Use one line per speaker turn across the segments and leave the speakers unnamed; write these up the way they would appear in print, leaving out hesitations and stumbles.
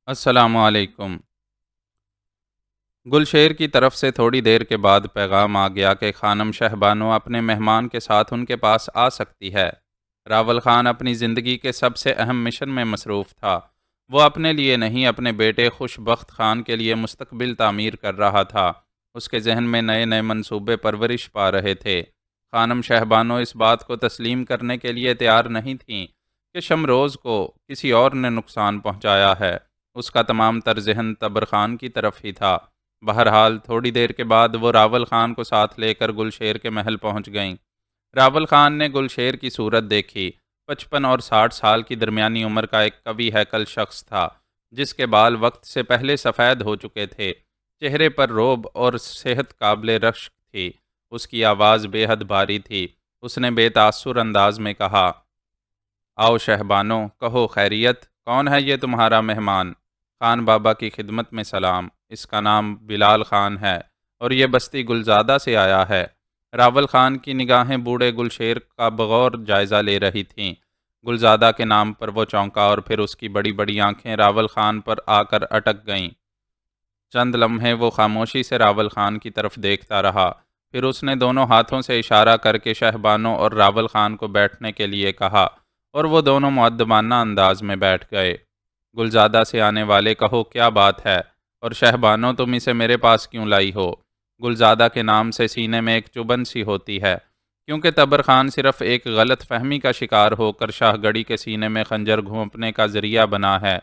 السلام علیکم۔ گلشیر کی طرف سے تھوڑی دیر کے بعد پیغام آ گیا کہ خانم شہبانو اپنے مہمان کے ساتھ ان کے پاس آ سکتی ہے۔ راول خان اپنی زندگی کے سب سے اہم مشن میں مصروف تھا۔ وہ اپنے لیے نہیں، اپنے بیٹے خوش بخت خان کے لیے مستقبل تعمیر کر رہا تھا۔ اس کے ذہن میں نئے نئے منصوبے پرورش پا رہے تھے۔ خانم شہبانو اس بات کو تسلیم کرنے کے لیے تیار نہیں تھیں کہ شمروز کو کسی اور نے نقصان پہنچایا ہے۔ اس کا تمام تر ذہن تبر خان کی طرف ہی تھا۔ بہرحال تھوڑی دیر کے بعد وہ راول خان کو ساتھ لے کر گلشیر کے محل پہنچ گئیں۔ راول خان نے گلشیر کی صورت دیکھی۔ 55 اور 60 سال کی درمیانی عمر کا ایک قوی ہیکل شخص تھا، جس کے بال وقت سے پہلے سفید ہو چکے تھے۔ چہرے پر رعب اور صحت قابل رشک تھی۔ اس کی آواز بے حد بھاری تھی۔ اس نے بے تاثر انداز میں کہا، آؤ شہبانو، کہو خیریت، کون ہے یہ تمہارا مہمان؟ خان بابا کی خدمت میں سلام۔ اس کا نام بلال خان ہے اور یہ بستی گلزادہ سے آیا ہے۔ راول خان کی نگاہیں بوڑھے گلشیر کا بغور جائزہ لے رہی تھیں۔ گلزادہ کے نام پر وہ چونکا اور پھر اس کی بڑی بڑی آنکھیں راول خان پر آ کر اٹک گئیں۔ چند لمحے وہ خاموشی سے راول خان کی طرف دیکھتا رہا، پھر اس نے دونوں ہاتھوں سے اشارہ کر کے شہبانو اور راول خان کو بیٹھنے کے لیے کہا اور وہ دونوں مؤدبانہ انداز میں بیٹھ گئے۔ گلزادہ سے آنے والے، کہو کیا بات ہے، اور شہبانو تم اسے میرے پاس کیوں لائی ہو؟ گلزادہ کے نام سے سینے میں ایک چبھن سی ہوتی ہے، کیونکہ تبر خان صرف ایک غلط فہمی کا شکار ہو کر شاہ گڑی کے سینے میں خنجر گھونپنے کا ذریعہ بنا ہے۔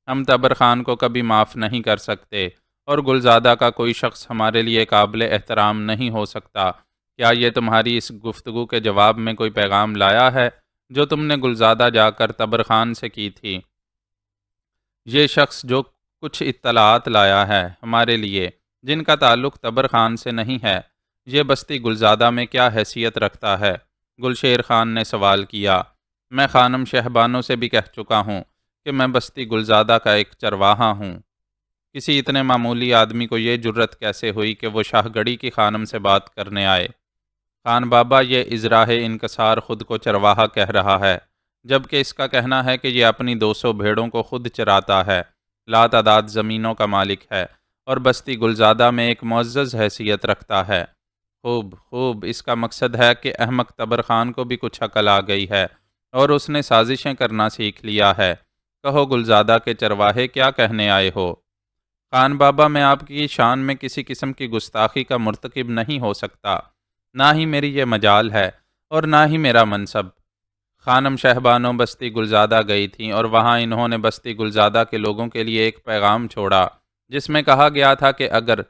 ہم تبر خان کو کبھی معاف نہیں کر سکتے، اور گلزادہ کا کوئی شخص ہمارے لیے قابل احترام نہیں ہو سکتا۔ کیا یہ تمہاری اس گفتگو کے جواب میں کوئی پیغام لایا ہے جو تم نے گلزادہ جا کر تبر خان سے کی تھی؟ یہ شخص جو کچھ اطلاعات لایا ہے ہمارے لیے، جن کا تعلق تبر خان سے نہیں ہے، یہ بستی گلزادہ میں کیا حیثیت رکھتا ہے؟ گلشیر خان نے سوال کیا۔ میں خانم شہبانو سے بھی کہہ چکا ہوں کہ میں بستی گلزادہ کا ایک چرواہا ہوں۔ کسی اتنے معمولی آدمی کو یہ جرت کیسے ہوئی کہ وہ شاہ گڑی کی خانم سے بات کرنے آئے؟ خان بابا، یہ ازراہ انکسار خود کو چرواہا کہہ رہا ہے، جبکہ اس کا کہنا ہے کہ یہ اپنی 200 بھیڑوں کو خود چراتا ہے، لاتعداد زمینوں کا مالک ہے اور بستی گلزادہ میں ایک معزز حیثیت رکھتا ہے۔ خوب خوب، اس کا مقصد ہے کہ احمق تبر خان کو بھی کچھ عقل آ گئی ہے اور اس نے سازشیں کرنا سیکھ لیا ہے۔ کہو گلزادہ کے چرواہے، کیا کہنے آئے ہو؟ خان بابا، میں آپ کی شان میں کسی قسم کی گستاخی کا مرتکب نہیں ہو سکتا، نہ ہی میری یہ مجال ہے اور نہ ہی میرا منصب۔ خانم شہبانو بستی گلزادہ گئی تھیں اور وہاں انہوں نے بستی گلزادہ کے لوگوں کے لیے ایک پیغام چھوڑا، جس میں کہا گیا تھا کہ اگر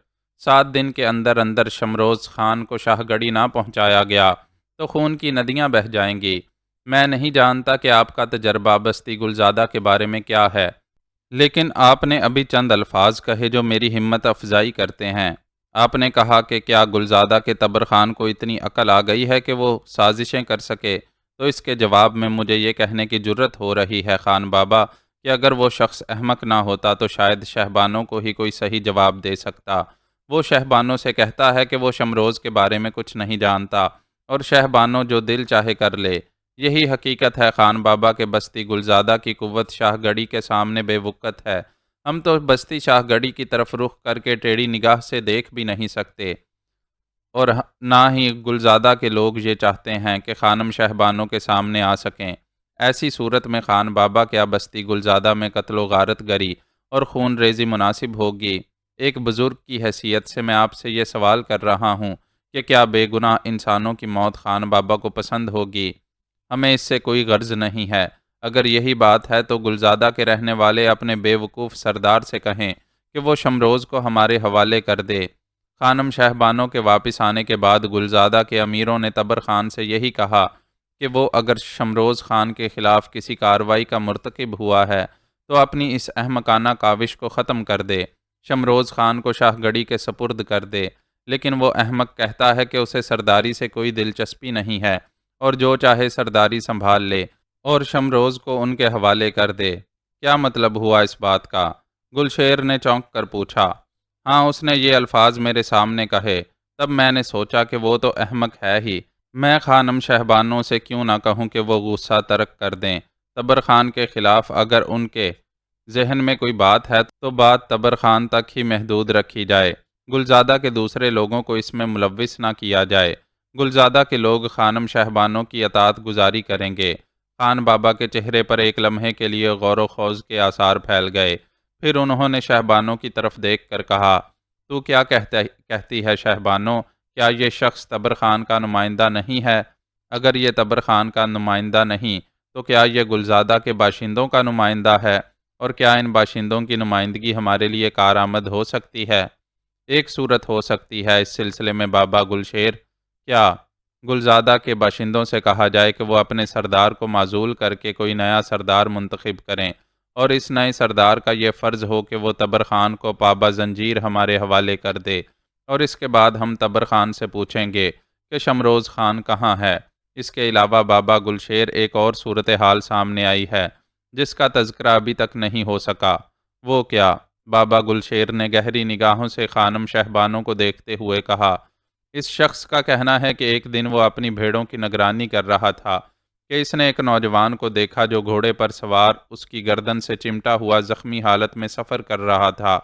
7 دن کے اندر اندر شمروز خان کو شاہ گڑی نہ پہنچایا گیا تو خون کی ندیاں بہہ جائیں گی۔ میں نہیں جانتا کہ آپ کا تجربہ بستی گلزادہ کے بارے میں کیا ہے، لیکن آپ نے ابھی چند الفاظ کہے جو میری ہمت افزائی کرتے ہیں۔ آپ نے کہا کہ کیا گلزادہ کے تبر خان کو اتنی عقل آ گئی ہے کہ وہ سازشیں کر سکے؟ تو اس کے جواب میں مجھے یہ کہنے کی جرت ہو رہی ہے خان بابا کہ اگر وہ شخص احمق نہ ہوتا تو شاید شہبانو کو ہی کوئی صحیح جواب دے سکتا۔ وہ شہبانو سے کہتا ہے کہ وہ شمروز کے بارے میں کچھ نہیں جانتا اور شہبانو جو دل چاہے کر لے۔ یہی حقیقت ہے خان بابا کہ بستی گلزادہ کی قوت شاہ گڑی کے سامنے بے وقت ہے۔ ہم تو بستی شاہ گڑی کی طرف رخ کر کے ٹیڑھی نگاہ سے دیکھ بھی نہیں سکتے، اور نہ ہی گلزادہ کے لوگ یہ چاہتے ہیں کہ خانم شہبانو کے سامنے آ سکیں۔ ایسی صورت میں خان بابا، کیا بستی گلزادہ میں قتل و غارت گری اور خون ریزی مناسب ہوگی؟ ایک بزرگ کی حیثیت سے میں آپ سے یہ سوال کر رہا ہوں کہ کیا بے گناہ انسانوں کی موت خان بابا کو پسند ہوگی؟ ہمیں اس سے کوئی غرض نہیں ہے۔ اگر یہی بات ہے تو گلزادہ کے رہنے والے اپنے بے وقوف سردار سے کہیں کہ وہ شمروز کو ہمارے حوالے کر دے۔ خانم شہبانو کے واپس آنے کے بعد گلزادہ کے امیروں نے تبر خان سے یہی کہا کہ وہ اگر شمروز خان کے خلاف کسی کارروائی کا مرتکب ہوا ہے تو اپنی اس احمقانہ کاوش کو ختم کر دے، شمروز خان کو شاہ گڑی کے سپرد کر دے۔ لیکن وہ احمق کہتا ہے کہ اسے سرداری سے کوئی دلچسپی نہیں ہے اور جو چاہے سرداری سنبھال لے اور شمروز کو ان کے حوالے کر دے۔ کیا مطلب ہوا اس بات کا؟ گلشیر نے چونک کر پوچھا۔ ہاں، اس نے یہ الفاظ میرے سامنے کہے، تب میں نے سوچا کہ وہ تو احمق ہے ہی۔ میں خانم شہبانو سے کیوں نہ کہوں کہ وہ غصہ ترک کر دیں۔ تبر خان کے خلاف اگر ان کے ذہن میں کوئی بات ہے تو بات تبر خان تک ہی محدود رکھی جائے، گلزادہ کے دوسرے لوگوں کو اس میں ملوث نہ کیا جائے۔ گلزادہ کے لوگ خانم شہبانو کی اطاعت گزاری کریں گے۔ خان بابا کے چہرے پر ایک لمحے کے لیے غور و خوض کے آثار پھیل گئے، پھر انہوں نے شہبانو کی طرف دیکھ کر کہا، تو کیا کہتی ہے شہبانو، کیا یہ شخص تبر خان کا نمائندہ نہیں ہے؟ اگر یہ تبر خان کا نمائندہ نہیں تو کیا یہ گلزادہ کے باشندوں کا نمائندہ ہے؟ اور کیا ان باشندوں کی نمائندگی ہمارے لیے کارآمد ہو سکتی ہے؟ ایک صورت ہو سکتی ہے اس سلسلے میں بابا گلشیر، کیا گلزادہ کے باشندوں سے کہا جائے کہ وہ اپنے سردار کو معزول کر کے کوئی نیا سردار منتخب کریں، اور اس نئے سردار کا یہ فرض ہو کہ وہ تبر خان کو پابہ زنجیر ہمارے حوالے کر دے، اور اس کے بعد ہم تبر خان سے پوچھیں گے کہ شمروز خان کہاں ہے؟ اس کے علاوہ بابا گلشیر ایک اور صورتحال سامنے آئی ہے جس کا تذکرہ ابھی تک نہیں ہو سکا۔ وہ کیا؟ بابا گلشیر نے گہری نگاہوں سے خانم شہبانو کو دیکھتے ہوئے کہا، اس شخص کا کہنا ہے کہ ایک دن وہ اپنی بھیڑوں کی نگرانی کر رہا تھا کہ اس نے ایک نوجوان کو دیکھا جو گھوڑے پر سوار اس کی گردن سے چمٹا ہوا زخمی حالت میں سفر کر رہا تھا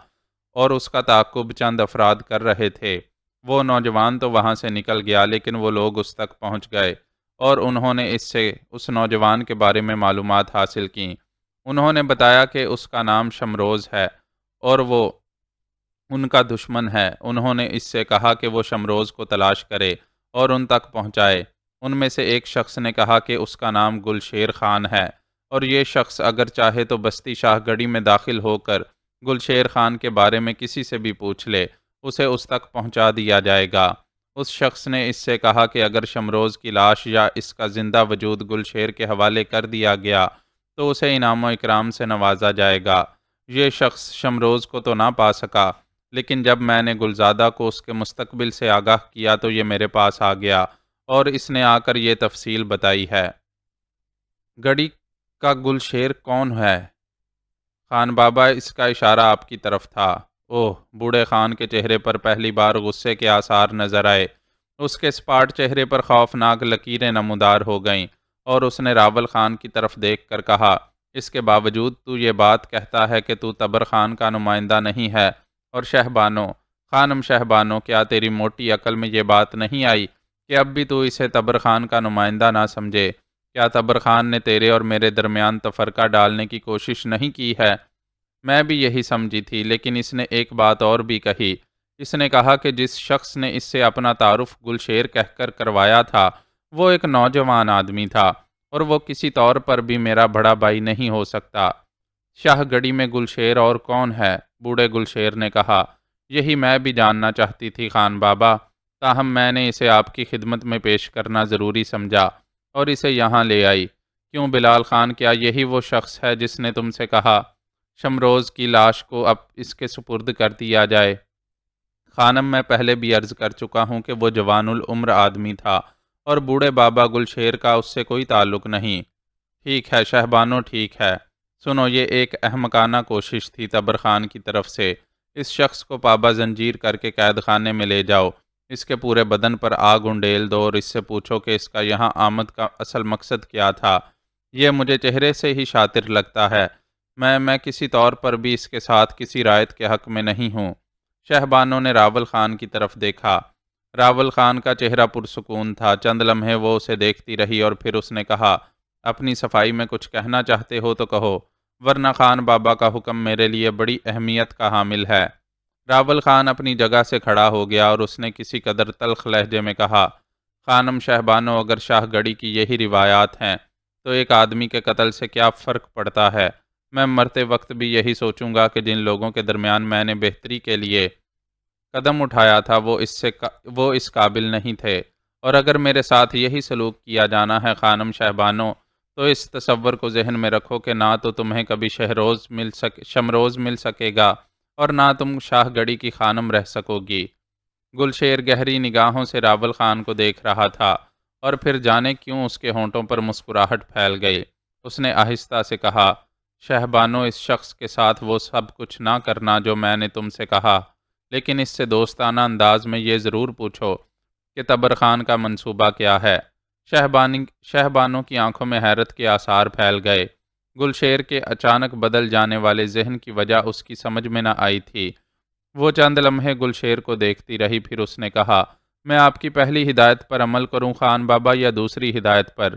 اور اس کا تعاقب چند افراد کر رہے تھے۔ وہ نوجوان تو وہاں سے نکل گیا لیکن وہ لوگ اس تک پہنچ گئے اور انہوں نے اس سے اس نوجوان کے بارے میں معلومات حاصل کیں۔ انہوں نے بتایا کہ اس کا نام شمروز ہے اور وہ ان کا دشمن ہے۔ انہوں نے اس سے کہا کہ وہ شمروز کو تلاش کرے اور ان تک پہنچائے۔ ان میں سے ایک شخص نے کہا کہ اس کا نام گلشیر خان ہے اور یہ شخص اگر چاہے تو بستی شاہ گڑھی میں داخل ہو کر گلشیر خان کے بارے میں کسی سے بھی پوچھ لے، اسے اس تک پہنچا دیا جائے گا۔ اس شخص نے اس سے کہا کہ اگر شمروز کی لاش یا اس کا زندہ وجود گلشیر کے حوالے کر دیا گیا تو اسے انعام و اکرام سے نوازا جائے گا۔ یہ شخص شمروز کو تو نہ پا سکا، لیکن جب میں نے گلزادہ کو اس کے مستقبل سے آگاہ کیا تو یہ میرے پاس آ گیا اور اس نے آ کر یہ تفصیل بتائی ہے۔ گڑھی کا گلشیر کون ہے؟ خان بابا، اس کا اشارہ آپ کی طرف تھا۔ اوہ! بوڑھے خان کے چہرے پر پہلی بار غصے کے آثار نظر آئے۔ اس کے سپاٹ چہرے پر خوفناک لکیریں نمودار ہو گئیں اور اس نے راول خان کی طرف دیکھ کر کہا، اس کے باوجود تو یہ بات کہتا ہے کہ تو تبر خان کا نمائندہ نہیں ہے، اور شہبانو، خانم شہبانو، کیا تیری موٹی عقل میں یہ بات نہیں آئی کہ اب بھی تو اسے تبر خان کا نمائندہ نہ سمجھے؟ کیا تبر خان نے تیرے اور میرے درمیان تفرقہ ڈالنے کی کوشش نہیں کی ہے؟ میں بھی یہی سمجھی تھی، لیکن اس نے ایک بات اور بھی کہی۔ اس نے کہا کہ جس شخص نے اس سے اپنا تعارف گلشیر کہہ کر کروایا تھا وہ ایک نوجوان آدمی تھا اور وہ کسی طور پر بھی میرا بڑا بھائی نہیں ہو سکتا۔ شاہ گڑھی میں گلشیر اور کون ہے؟ بوڑھے گلشیر نے کہا، یہی میں بھی جاننا چاہتی تھی خان بابا، تاہم میں نے اسے آپ کی خدمت میں پیش کرنا ضروری سمجھا اور اسے یہاں لے آئی۔ کیوں بلال خان، کیا یہی وہ شخص ہے جس نے تم سے کہا شمروز کی لاش کو اب اس کے سپرد کر دیا جائے؟ خانم، میں پہلے بھی عرض کر چکا ہوں کہ وہ جوان العمر آدمی تھا اور بوڑھے بابا گلشیر کا اس سے کوئی تعلق نہیں۔ ٹھیک ہے شہبانو، ٹھیک ہے۔ سنو، یہ ایک احمقانہ کوشش تھی تبر خان کی طرف سے۔ اس شخص کو پابہ زنجیر کر کے قید خانے میں لے جاؤ، اس کے پورے بدن پر آگ انڈیل دو اور اس سے پوچھو کہ اس کا یہاں آمد کا اصل مقصد کیا تھا۔ یہ مجھے چہرے سے ہی شاطر لگتا ہے۔ میں کسی طور پر بھی اس کے ساتھ کسی رعایت کے حق میں نہیں ہوں۔ شہبانو نے راول خان کی طرف دیکھا۔ راول خان کا چہرہ پرسکون تھا۔ چند لمحے وہ اسے دیکھتی رہی اور پھر اس نے کہا، اپنی صفائی میں کچھ کہنا چاہتے ہو تو کہو، ورنہ خان بابا کا حکم میرے لیے بڑی اہمیت کا حامل ہے۔ راول خان اپنی جگہ سے کھڑا ہو گیا اور اس نے کسی قدر تلخ لہجے میں کہا، خانم شہبانو، اگر شاہ گڑھی کی یہی روایات ہیں تو ایک آدمی کے قتل سے کیا فرق پڑتا ہے؟ میں مرتے وقت بھی یہی سوچوں گا کہ جن لوگوں کے درمیان میں نے بہتری کے لیے قدم اٹھایا تھا وہ اس قابل نہیں تھے، اور اگر میرے ساتھ یہی سلوک کیا جانا ہے خانم شہبانو تو اس تصور کو ذہن میں رکھو کہ نہ تو تمہیں کبھی شمروز مل سکے گا اور نہ تم شاہ گڑھی کی خانم رہ سکو گی۔ گلشیر گہری نگاہوں سے راول خان کو دیکھ رہا تھا اور پھر جانے کیوں اس کے ہونٹوں پر مسکراہٹ پھیل گئی۔ اس نے آہستہ سے کہا، شہبانو، اس شخص کے ساتھ وہ سب کچھ نہ کرنا جو میں نے تم سے کہا، لیکن اس سے دوستانہ انداز میں یہ ضرور پوچھو کہ تبر خان کا منصوبہ کیا ہے۔ شہبانو کی آنکھوں میں حیرت کے آثار پھیل گئے۔ گلشیر کے اچانک بدل جانے والے ذہن کی وجہ اس کی سمجھ میں نہ آئی تھی۔ وہ چند لمحے گلشیر کو دیکھتی رہی، پھر اس نے کہا، میں آپ کی پہلی ہدایت پر عمل کروں خان بابا، یا دوسری ہدایت پر؟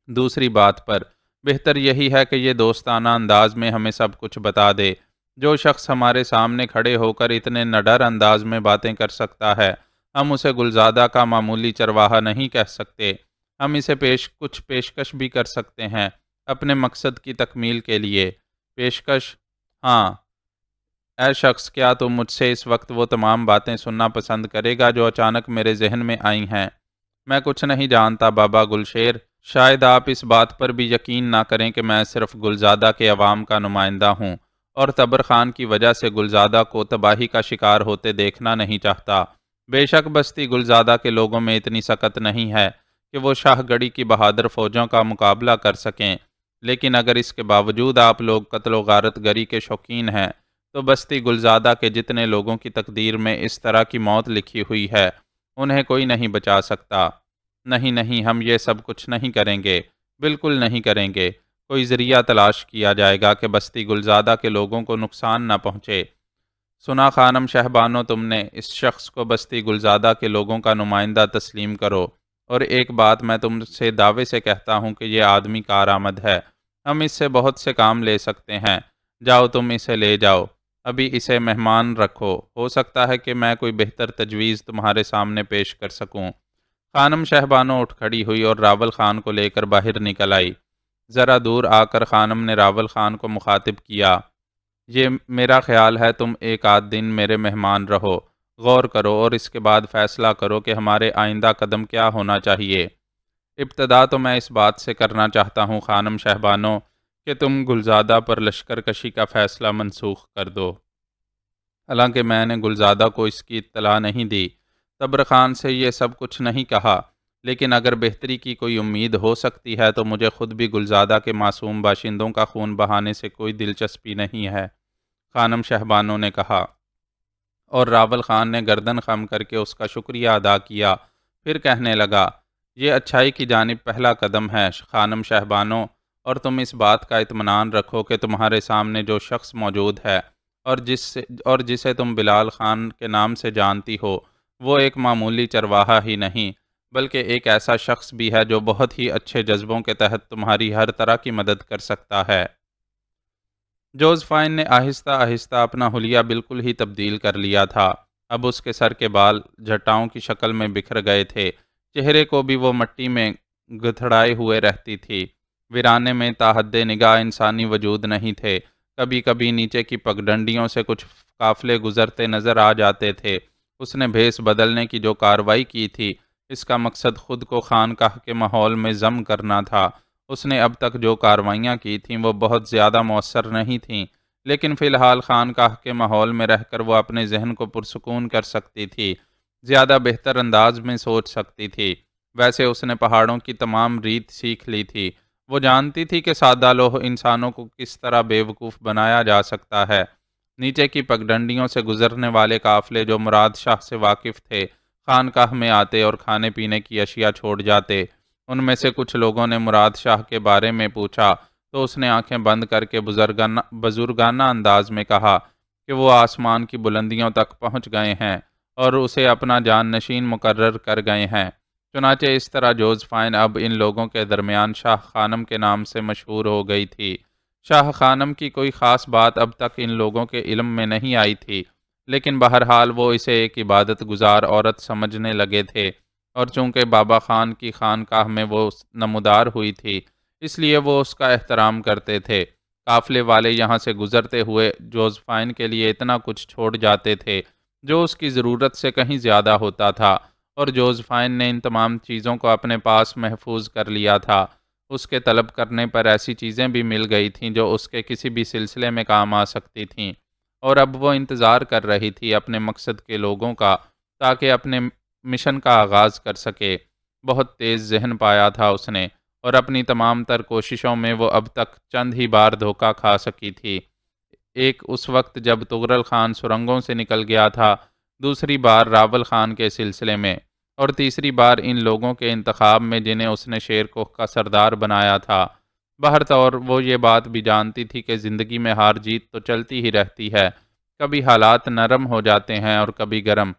دوسری بات پر۔ بہتر یہی ہے کہ یہ دوستانہ انداز میں ہمیں سب کچھ بتا دے۔ جو شخص ہمارے سامنے کھڑے ہو کر اتنے نڈر انداز میں باتیں کر سکتا ہے، ہم اسے گلزادہ کا معمولی چرواہا نہیں کہہ سکتے۔ ہم اسے کچھ پیشکش بھی کر سکتے ہیں اپنے مقصد کی تکمیل کے لیے۔ پیشکش؟ ہاں۔ اے شخص، کیا تم مجھ سے اس وقت وہ تمام باتیں سننا پسند کرے گا جو اچانک میرے ذہن میں آئی ہیں؟ میں کچھ نہیں جانتا بابا گلشیر۔ شاید آپ اس بات پر بھی یقین نہ کریں کہ میں صرف گلزادہ کے عوام کا نمائندہ ہوں، اور تبر خان کی وجہ سے گلزادہ کو تباہی کا شکار ہوتے دیکھنا نہیں چاہتا۔ بے شک بستی گلزادہ کے لوگوں میں اتنی سخت نہیں ہے کہ وہ شاہ گڑھی کی بہادر فوجوں کا مقابلہ کر سکیں، لیکن اگر اس کے باوجود آپ لوگ قتل و غارت گری کے شوقین ہیں، تو بستی گلزادہ کے جتنے لوگوں کی تقدیر میں اس طرح کی موت لکھی ہوئی ہے، انہیں کوئی نہیں بچا سکتا۔ نہیں نہیں، ہم یہ سب کچھ نہیں کریں گے، بالکل نہیں کریں گے۔ کوئی ذریعہ تلاش کیا جائے گا کہ بستی گلزادہ کے لوگوں کو نقصان نہ پہنچے۔ سنا خانم شہبانو تم نے، اس شخص کو بستی گلزادہ کے لوگوں کا نمائندہ تسلیم کرو، اور ایک بات میں تم سے دعوے سے کہتا ہوں کہ یہ آدمی کارآمد ہے، ہم اس سے بہت سے کام لے سکتے ہیں۔ جاؤ تم اسے لے جاؤ، ابھی اسے مہمان رکھو، ہو سکتا ہے کہ میں کوئی بہتر تجویز تمہارے سامنے پیش کر سکوں۔ خانم شہبانو اٹھ کھڑی ہوئی اور راول خان کو لے کر باہر نکل آئی۔ ذرا دور آ کر خانم نے راول خان کو مخاطب کیا، یہ میرا خیال ہے تم ایک آدھ دن میرے مہمان رہو، غور کرو اور اس کے بعد فیصلہ کرو کہ ہمارے آئندہ قدم کیا ہونا چاہیے۔ ابتدا تو میں اس بات سے کرنا چاہتا ہوں خانم شہبانو کہ تم گلزادہ پر لشکر کشی کا فیصلہ منسوخ کر دو۔ حالانکہ میں نے گلزادہ کو اس کی اطلاع نہیں دی، تبر خان سے یہ سب کچھ نہیں کہا، لیکن اگر بہتری کی کوئی امید ہو سکتی ہے تو مجھے خود بھی گلزادہ کے معصوم باشندوں کا خون بہانے سے کوئی دلچسپی نہیں ہے، خانم شہبانو نے کہا، اور راول خان نے گردن خم کر کے اس کا شکریہ ادا کیا، پھر کہنے لگا، یہ اچھائی کی جانب پہلا قدم ہے خانم شہبانو، اور تم اس بات کا اطمینان رکھو کہ تمہارے سامنے جو شخص موجود ہے اور جسے تم بلال خان کے نام سے جانتی ہو، وہ ایک معمولی چرواہا ہی نہیں، بلکہ ایک ایسا شخص بھی ہے جو بہت ہی اچھے جذبوں کے تحت تمہاری ہر طرح کی مدد کر سکتا ہے۔ جوزفائن نے آہستہ آہستہ اپنا حلیہ بالکل ہی تبدیل کر لیا تھا۔ اب اس کے سر کے بال جٹاؤں کی شکل میں بکھر گئے تھے، چہرے کو بھی وہ مٹی میں گتھڑائے ہوئے رہتی تھی۔ ویرانے میں تاحد نگاہ انسانی وجود نہیں تھے، کبھی کبھی نیچے کی پگڈنڈیوں سے کچھ قافلے گزرتے نظر آ جاتے تھے۔ اس نے بھیس بدلنے کی جو کارروائی کی تھی، اس کا مقصد خود کو خانقاہ کے ماحول میں ضم کرنا تھا۔ اس نے اب تک جو کارروائیاں کی تھیں وہ بہت زیادہ مؤثر نہیں تھیں، لیکن فی الحال خانقاہ کے ماحول میں رہ کر وہ اپنے ذہن کو پرسکون کر سکتی تھی، زیادہ بہتر انداز میں سوچ سکتی تھی۔ ویسے اس نے پہاڑوں کی تمام ریت سیکھ لی تھی، وہ جانتی تھی کہ سادہ لوح انسانوں کو کس طرح بے وقوف بنایا جا سکتا ہے۔ نیچے کی پگڈنڈیوں سے گزرنے والے قافلے جو مراد شاہ سے واقف تھے، خانقاہ میں آتے اور کھانے پینے کی اشیاء چھوڑ جاتے۔ ان میں سے کچھ لوگوں نے مراد شاہ کے بارے میں پوچھا تو اس نے آنکھیں بند کر کے بزرگانہ انداز میں کہا کہ وہ آسمان کی بلندیوں تک پہنچ گئے ہیں اور اسے اپنا جان نشین مقرر کر گئے ہیں۔ چنانچہ اس طرح جوزفائن اب ان لوگوں کے درمیان شاہ خانم کے نام سے مشہور ہو گئی تھی۔ شاہ خانم کی کوئی خاص بات اب تک ان لوگوں کے علم میں نہیں آئی تھی، لیکن بہرحال وہ اسے ایک عبادت گزار عورت سمجھنے لگے تھے، اور چونکہ بابا خان کی خانقاہ میں وہ نمودار ہوئی تھی، اس لیے وہ اس کا احترام کرتے تھے۔ قافلے والے یہاں سے گزرتے ہوئے جوزفائن کے لیے اتنا کچھ چھوڑ جاتے تھے جو اس کی ضرورت سے کہیں زیادہ ہوتا تھا، اور جوزفائن نے ان تمام چیزوں کو اپنے پاس محفوظ کر لیا تھا۔ اس کے طلب کرنے پر ایسی چیزیں بھی مل گئی تھیں جو اس کے کسی بھی سلسلے میں کام آ سکتی تھیں، اور اب وہ انتظار کر رہی تھی اپنے مقصد کے لوگوں کا، تاکہ اپنے مشن کا آغاز کر سکے۔ بہت تیز ذہن پایا تھا اس نے، اور اپنی تمام تر کوششوں میں وہ اب تک چند ہی بار دھوکہ کھا سکی تھی۔ ایک اس وقت جب تغرل خان سرنگوں سے نکل گیا تھا، دوسری بار راول خان کے سلسلے میں، اور تیسری بار ان لوگوں کے انتخاب میں جنہیں اس نے شیر کوہ کا سردار بنایا تھا۔ بہرطور وہ یہ بات بھی جانتی تھی کہ زندگی میں ہار جیت تو چلتی ہی رہتی ہے، کبھی حالات نرم ہو جاتے ہیں اور کبھی گرم۔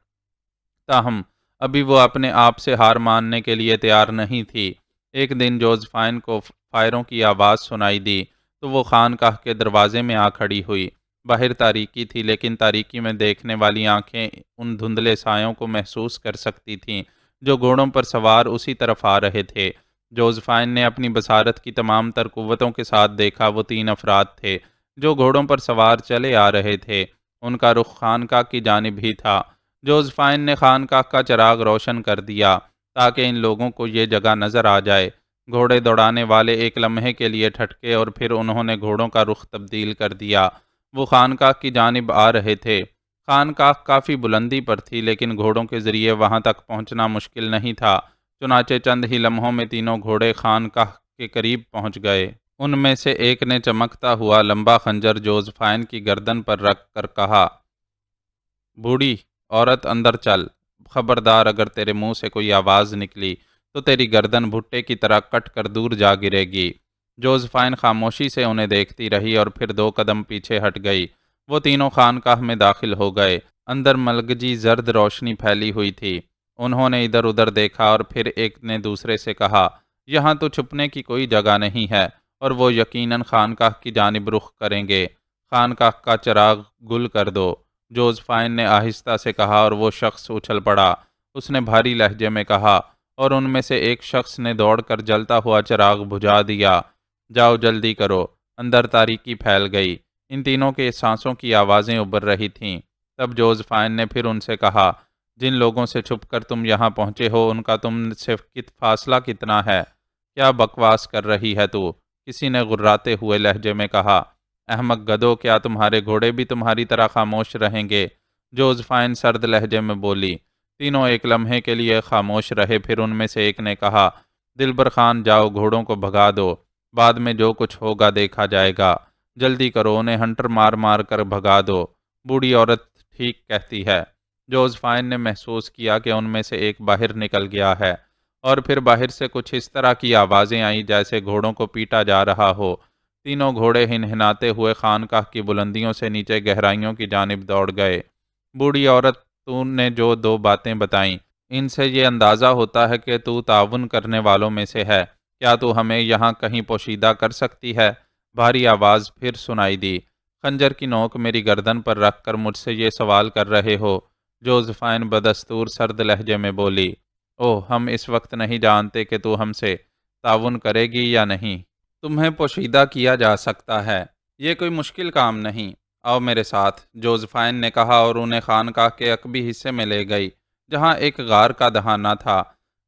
تاہم ابھی وہ اپنے آپ سے ہار ماننے کے لیے تیار نہیں تھی۔ ایک دن جوزفائن کو فائروں کی آواز سنائی دی تو وہ خانقاہ کے دروازے میں آ کھڑی ہوئی۔ باہر تاریکی تھی، لیکن تاریکی میں دیکھنے والی آنکھیں ان دھندلے سایوں کو محسوس کر سکتی تھیں جو گھوڑوں پر سوار اسی طرف آ رہے تھے۔ جوزفائن نے اپنی بصارت کی تمام تر قوتوں کے ساتھ دیکھا، وہ 3 افراد تھے جو گھوڑوں پر سوار چلے آ رہے تھے۔ ان کا رخ خانقاہ کی جانب ہی تھا۔ جوزفائن نے خانقاہ کا چراغ روشن کر دیا تاکہ ان لوگوں کو یہ جگہ نظر آ جائے۔ گھوڑے دوڑانے والے ایک لمحے کے لیے ٹھٹکے اور پھر انہوں نے گھوڑوں کا رخ تبدیل کر دیا۔ وہ خانقاہ کی جانب آ رہے تھے۔ خانقاہ کافی بلندی پر تھی، لیکن گھوڑوں کے ذریعے وہاں تک پہنچنا مشکل نہیں تھا۔ چنانچہ چند ہی لمحوں میں تینوں گھوڑے خانقاہ کے قریب پہنچ گئے۔ ان میں سے ایک نے چمکتا ہوا لمبا خنجر جوزفائن کی گردن پر رکھ کر کہا، بوڑھی عورت اندر چل، خبردار اگر تیرے منہ سے کوئی آواز نکلی تو تیری گردن بھٹے کی طرح کٹ کر دور جا گرے گی۔ جوزفائن خاموشی سے انہیں دیکھتی رہی اور پھر 2 قدم پیچھے ہٹ گئی۔ وہ تینوں خانقاہ میں داخل ہو گئے۔ اندر ملگجی زرد روشنی پھیلی ہوئی تھی۔ انہوں نے ادھر ادھر دیکھا اور پھر ایک نے دوسرے سے کہا، یہاں تو چھپنے کی کوئی جگہ نہیں ہے، اور وہ یقیناً خانقاہ کی جانب رخ کریں گے۔ خانقاہ کا چراغ گل کر دو، جوزفائن نے آہستہ سے کہا، اور وہ شخص اچھل پڑا۔ اس نے بھاری لہجے میں کہا، اور ان میں سے ایک شخص نے دوڑ کر جلتا ہوا چراغ بجھا دیا۔ جاؤ جلدی کرو۔ اندر تاریکی پھیل گئی۔ ان تینوں کے سانسوں کی آوازیں ابھر رہی تھیں۔ تب جوزفائن نے پھر ان سے کہا، جن لوگوں سے چھپ کر تم یہاں پہنچے ہو ان کا تم سے فاصلہ کتنا ہے؟ کیا بکواس کر رہی ہے تو؟ کسی نے غراتے ہوئے لہجے میں کہا، احمق گدھو، کیا تمہارے گھوڑے بھی تمہاری طرح خاموش رہیں گے؟ جوزفائن سرد لہجے میں بولی۔ تینوں ایک لمحے کے لیے خاموش رہے، پھر ان میں سے ایک نے کہا، دلبر خان، جاؤ گھوڑوں کو بھگا دو، بعد میں جو کچھ ہوگا دیکھا جائے گا۔ جلدی کرو، انہیں ہنٹر مار مار کر بھگا دو۔ بوڑھی عورت ٹھیک کہتی ہے۔ جوزفائن نے محسوس کیا کہ ان میں سے ایک باہر نکل گیا ہے، اور پھر باہر سے کچھ اس طرح کی آوازیں آئیں جیسے گھوڑوں کو پیٹا جا رہا ہو۔ تینوں گھوڑے ہنہناتے ہوئے خانقاہ کی بلندیوں سے نیچے گہرائیوں کی جانب دوڑ گئے۔ بوڑھی عورت، تو نے جو 2 باتیں بتائیں، ان سے یہ اندازہ ہوتا ہے کہ تو تعاون کرنے والوں میں سے ہے۔ کیا تو ہمیں یہاں کہیں پوشیدہ کر سکتی ہے؟ بھاری آواز پھر سنائی دی، خنجر کی نوک میری گردن پر رکھ کر مجھ سے یہ سوال کر رہے ہو؟ جوزفائن بدستور سرد لہجے میں بولی، اوہ، ہم اس وقت نہیں جانتے کہ تو ہم سے تعاون کرے گی یا نہیں۔ تمہیں پوشیدہ کیا جا سکتا ہے، یہ کوئی مشکل کام نہیں۔ آؤ میرے ساتھ، جوزفائن نے کہا، اور انہیں خانقاہ کے عقبی حصے میں لے گئی جہاں ایک غار کا دہانہ تھا۔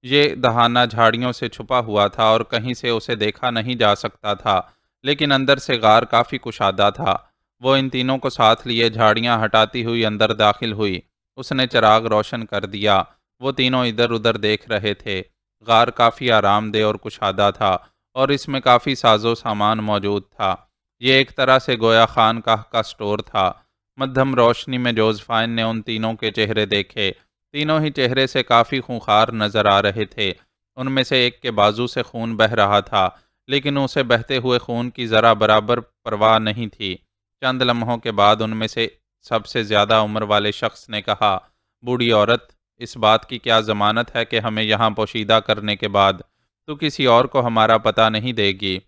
یہ دہانہ جھاڑیوں سے چھپا ہوا تھا اور کہیں سے اسے دیکھا نہیں جا سکتا تھا، لیکن اندر سے غار کافی کشادہ تھا۔ وہ ان تینوں کو ساتھ لیے جھاڑیاں ہٹاتی ہوئی اندر داخل ہوئی۔ اس نے چراغ روشن کر دیا۔ وہ تینوں ادھر ادھر دیکھ رہے تھے۔ غار کافی آرام دہ اور کشادہ تھا، اور اس میں کافی ساز و سامان موجود تھا۔ یہ ایک طرح سے گویا خانقاہ کا سٹور تھا۔ مدھم روشنی میں جوزفائن نے ان تینوں کے چہرے دیکھے۔ تینوں ہی چہرے سے کافی خونخوار نظر آ رہے تھے۔ ان میں سے ایک کے بازو سے خون بہہ رہا تھا، لیکن اسے بہتے ہوئے خون کی ذرا برابر پرواہ نہیں تھی۔ چند لمحوں کے بعد ان میں سے سب سے زیادہ عمر والے شخص نے کہا، بوڑھی عورت، اس بات کی کیا ضمانت ہے کہ ہمیں یہاں پوشیدہ کرنے کے بعد تو کسی اور کو ہمارا پتہ نہیں دے گی؟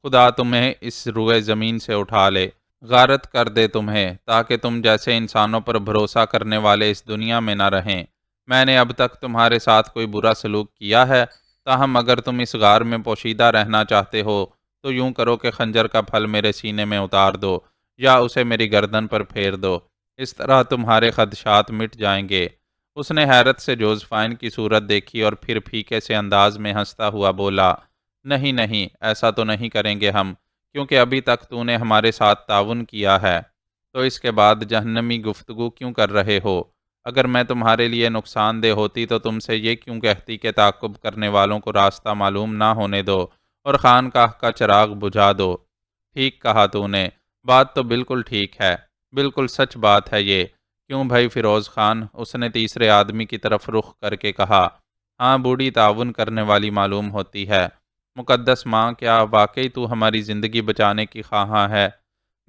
خدا تمہیں اس روئے زمین سے اٹھا لے، غارت کر دے تمہیں، تاکہ تم جیسے انسانوں پر بھروسہ کرنے والے اس دنیا میں نہ رہیں۔ میں نے اب تک تمہارے ساتھ کوئی برا سلوک کیا ہے؟ تاہم اگر تم اس غار میں پوشیدہ رہنا چاہتے ہو تو یوں کرو کہ خنجر کا پھل میرے سینے میں اتار دو یا اسے میری گردن پر پھیر دو۔ اس طرح تمہارے خدشات مٹ جائیں گے۔ اس نے حیرت سے جوزفائن کی صورت دیکھی اور پھر پھیکے سے انداز میں ہنستا ہوا بولا، نہیں نہیں، ایسا تو نہیں کریں گے ہم، کیونکہ ابھی تک تو نے ہمارے ساتھ تعاون کیا ہے، تو اس کے بعد جہنمی گفتگو کیوں کر رہے ہو؟ اگر میں تمہارے لیے نقصان دہ ہوتی تو تم سے یہ کیوں کہتی کہ تعاقب کرنے والوں کو راستہ معلوم نہ ہونے دو اور خانقاہ کا چراغ بجھا دو؟ ٹھیک کہا تو نے، بات تو بالکل ٹھیک ہے، بالکل سچ بات ہے یہ۔ کیوں بھائی فیروز خان؟ اس نے تیسرے آدمی کی طرف رخ کر کے کہا، ہاں، بوڑھی تعاون کرنے والی معلوم ہوتی ہے۔ مقدس ماں، کیا واقعی تو ہماری زندگی بچانے کی خواہاں ہے؟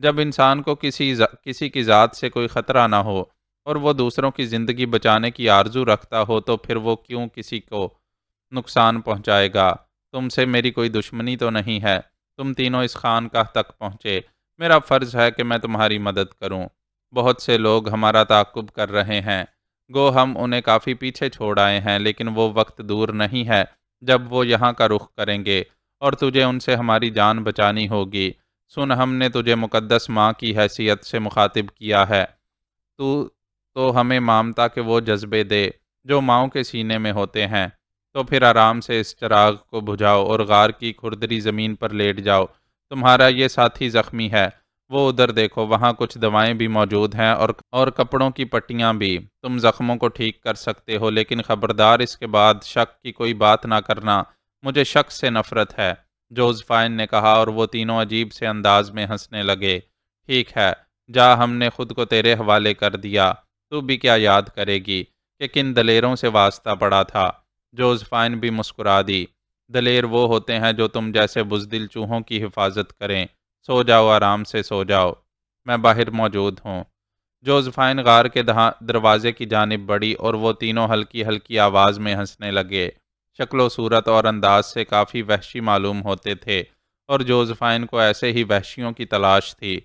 جب انسان کو کسی کی ذات سے کوئی خطرہ نہ ہو اور وہ دوسروں کی زندگی بچانے کی آرزو رکھتا ہو تو پھر وہ کیوں کسی کو نقصان پہنچائے گا؟ تم سے میری کوئی دشمنی تو نہیں ہے۔ تم تینوں اس خانقاہ تک پہنچے، میرا فرض ہے کہ میں تمہاری مدد کروں۔ بہت سے لوگ ہمارا تعاقب کر رہے ہیں، گو ہم انہیں کافی پیچھے چھوڑ آئے ہیں، لیکن وہ وقت دور نہیں ہے جب وہ یہاں کا رخ کریں گے اور تجھے ان سے ہماری جان بچانی ہوگی۔ سن، ہم نے تجھے مقدس ماں کی حیثیت سے مخاطب کیا ہے۔ تو ہمیں مامتا کے وہ جذبے دے جو ماؤں کے سینے میں ہوتے ہیں۔ تو پھر آرام سے اس چراغ کو بجھاؤ اور غار کی کھردری زمین پر لیٹ جاؤ۔ تمہارا یہ ساتھی زخمی ہے، وہ ادھر دیکھو، وہاں کچھ دوائیں بھی موجود ہیں اور کپڑوں کی پٹیاں بھی۔ تم زخموں کو ٹھیک کر سکتے ہو، لیکن خبردار اس کے بعد شک کی کوئی بات نہ کرنا، مجھے شک سے نفرت ہے، جوزفائن نے کہا، اور وہ تینوں عجیب سے انداز میں ہنسنے لگے۔ ٹھیک ہے، جا، ہم نے خود کو تیرے حوالے کر دیا، تو بھی کیا یاد کرے گی کہ کن دلیروں سے واسطہ پڑا تھا؟ جوزفائن بھی مسکرا دی۔ دلیر وہ ہوتے ہیں جو تم جیسے بزدل چوہوں کی حفاظت کریں۔ سو جاؤ، آرام سے سو جاؤ، میں باہر موجود ہوں۔ جوزفائن غار کے دروازے کی جانب بڑھی اور وہ تینوں ہلکی ہلکی آواز میں ہنسنے لگے۔ شکل و صورت اور انداز سے کافی وحشی معلوم ہوتے تھے اور جوزفائن کو ایسے ہی وحشیوں کی تلاش تھی۔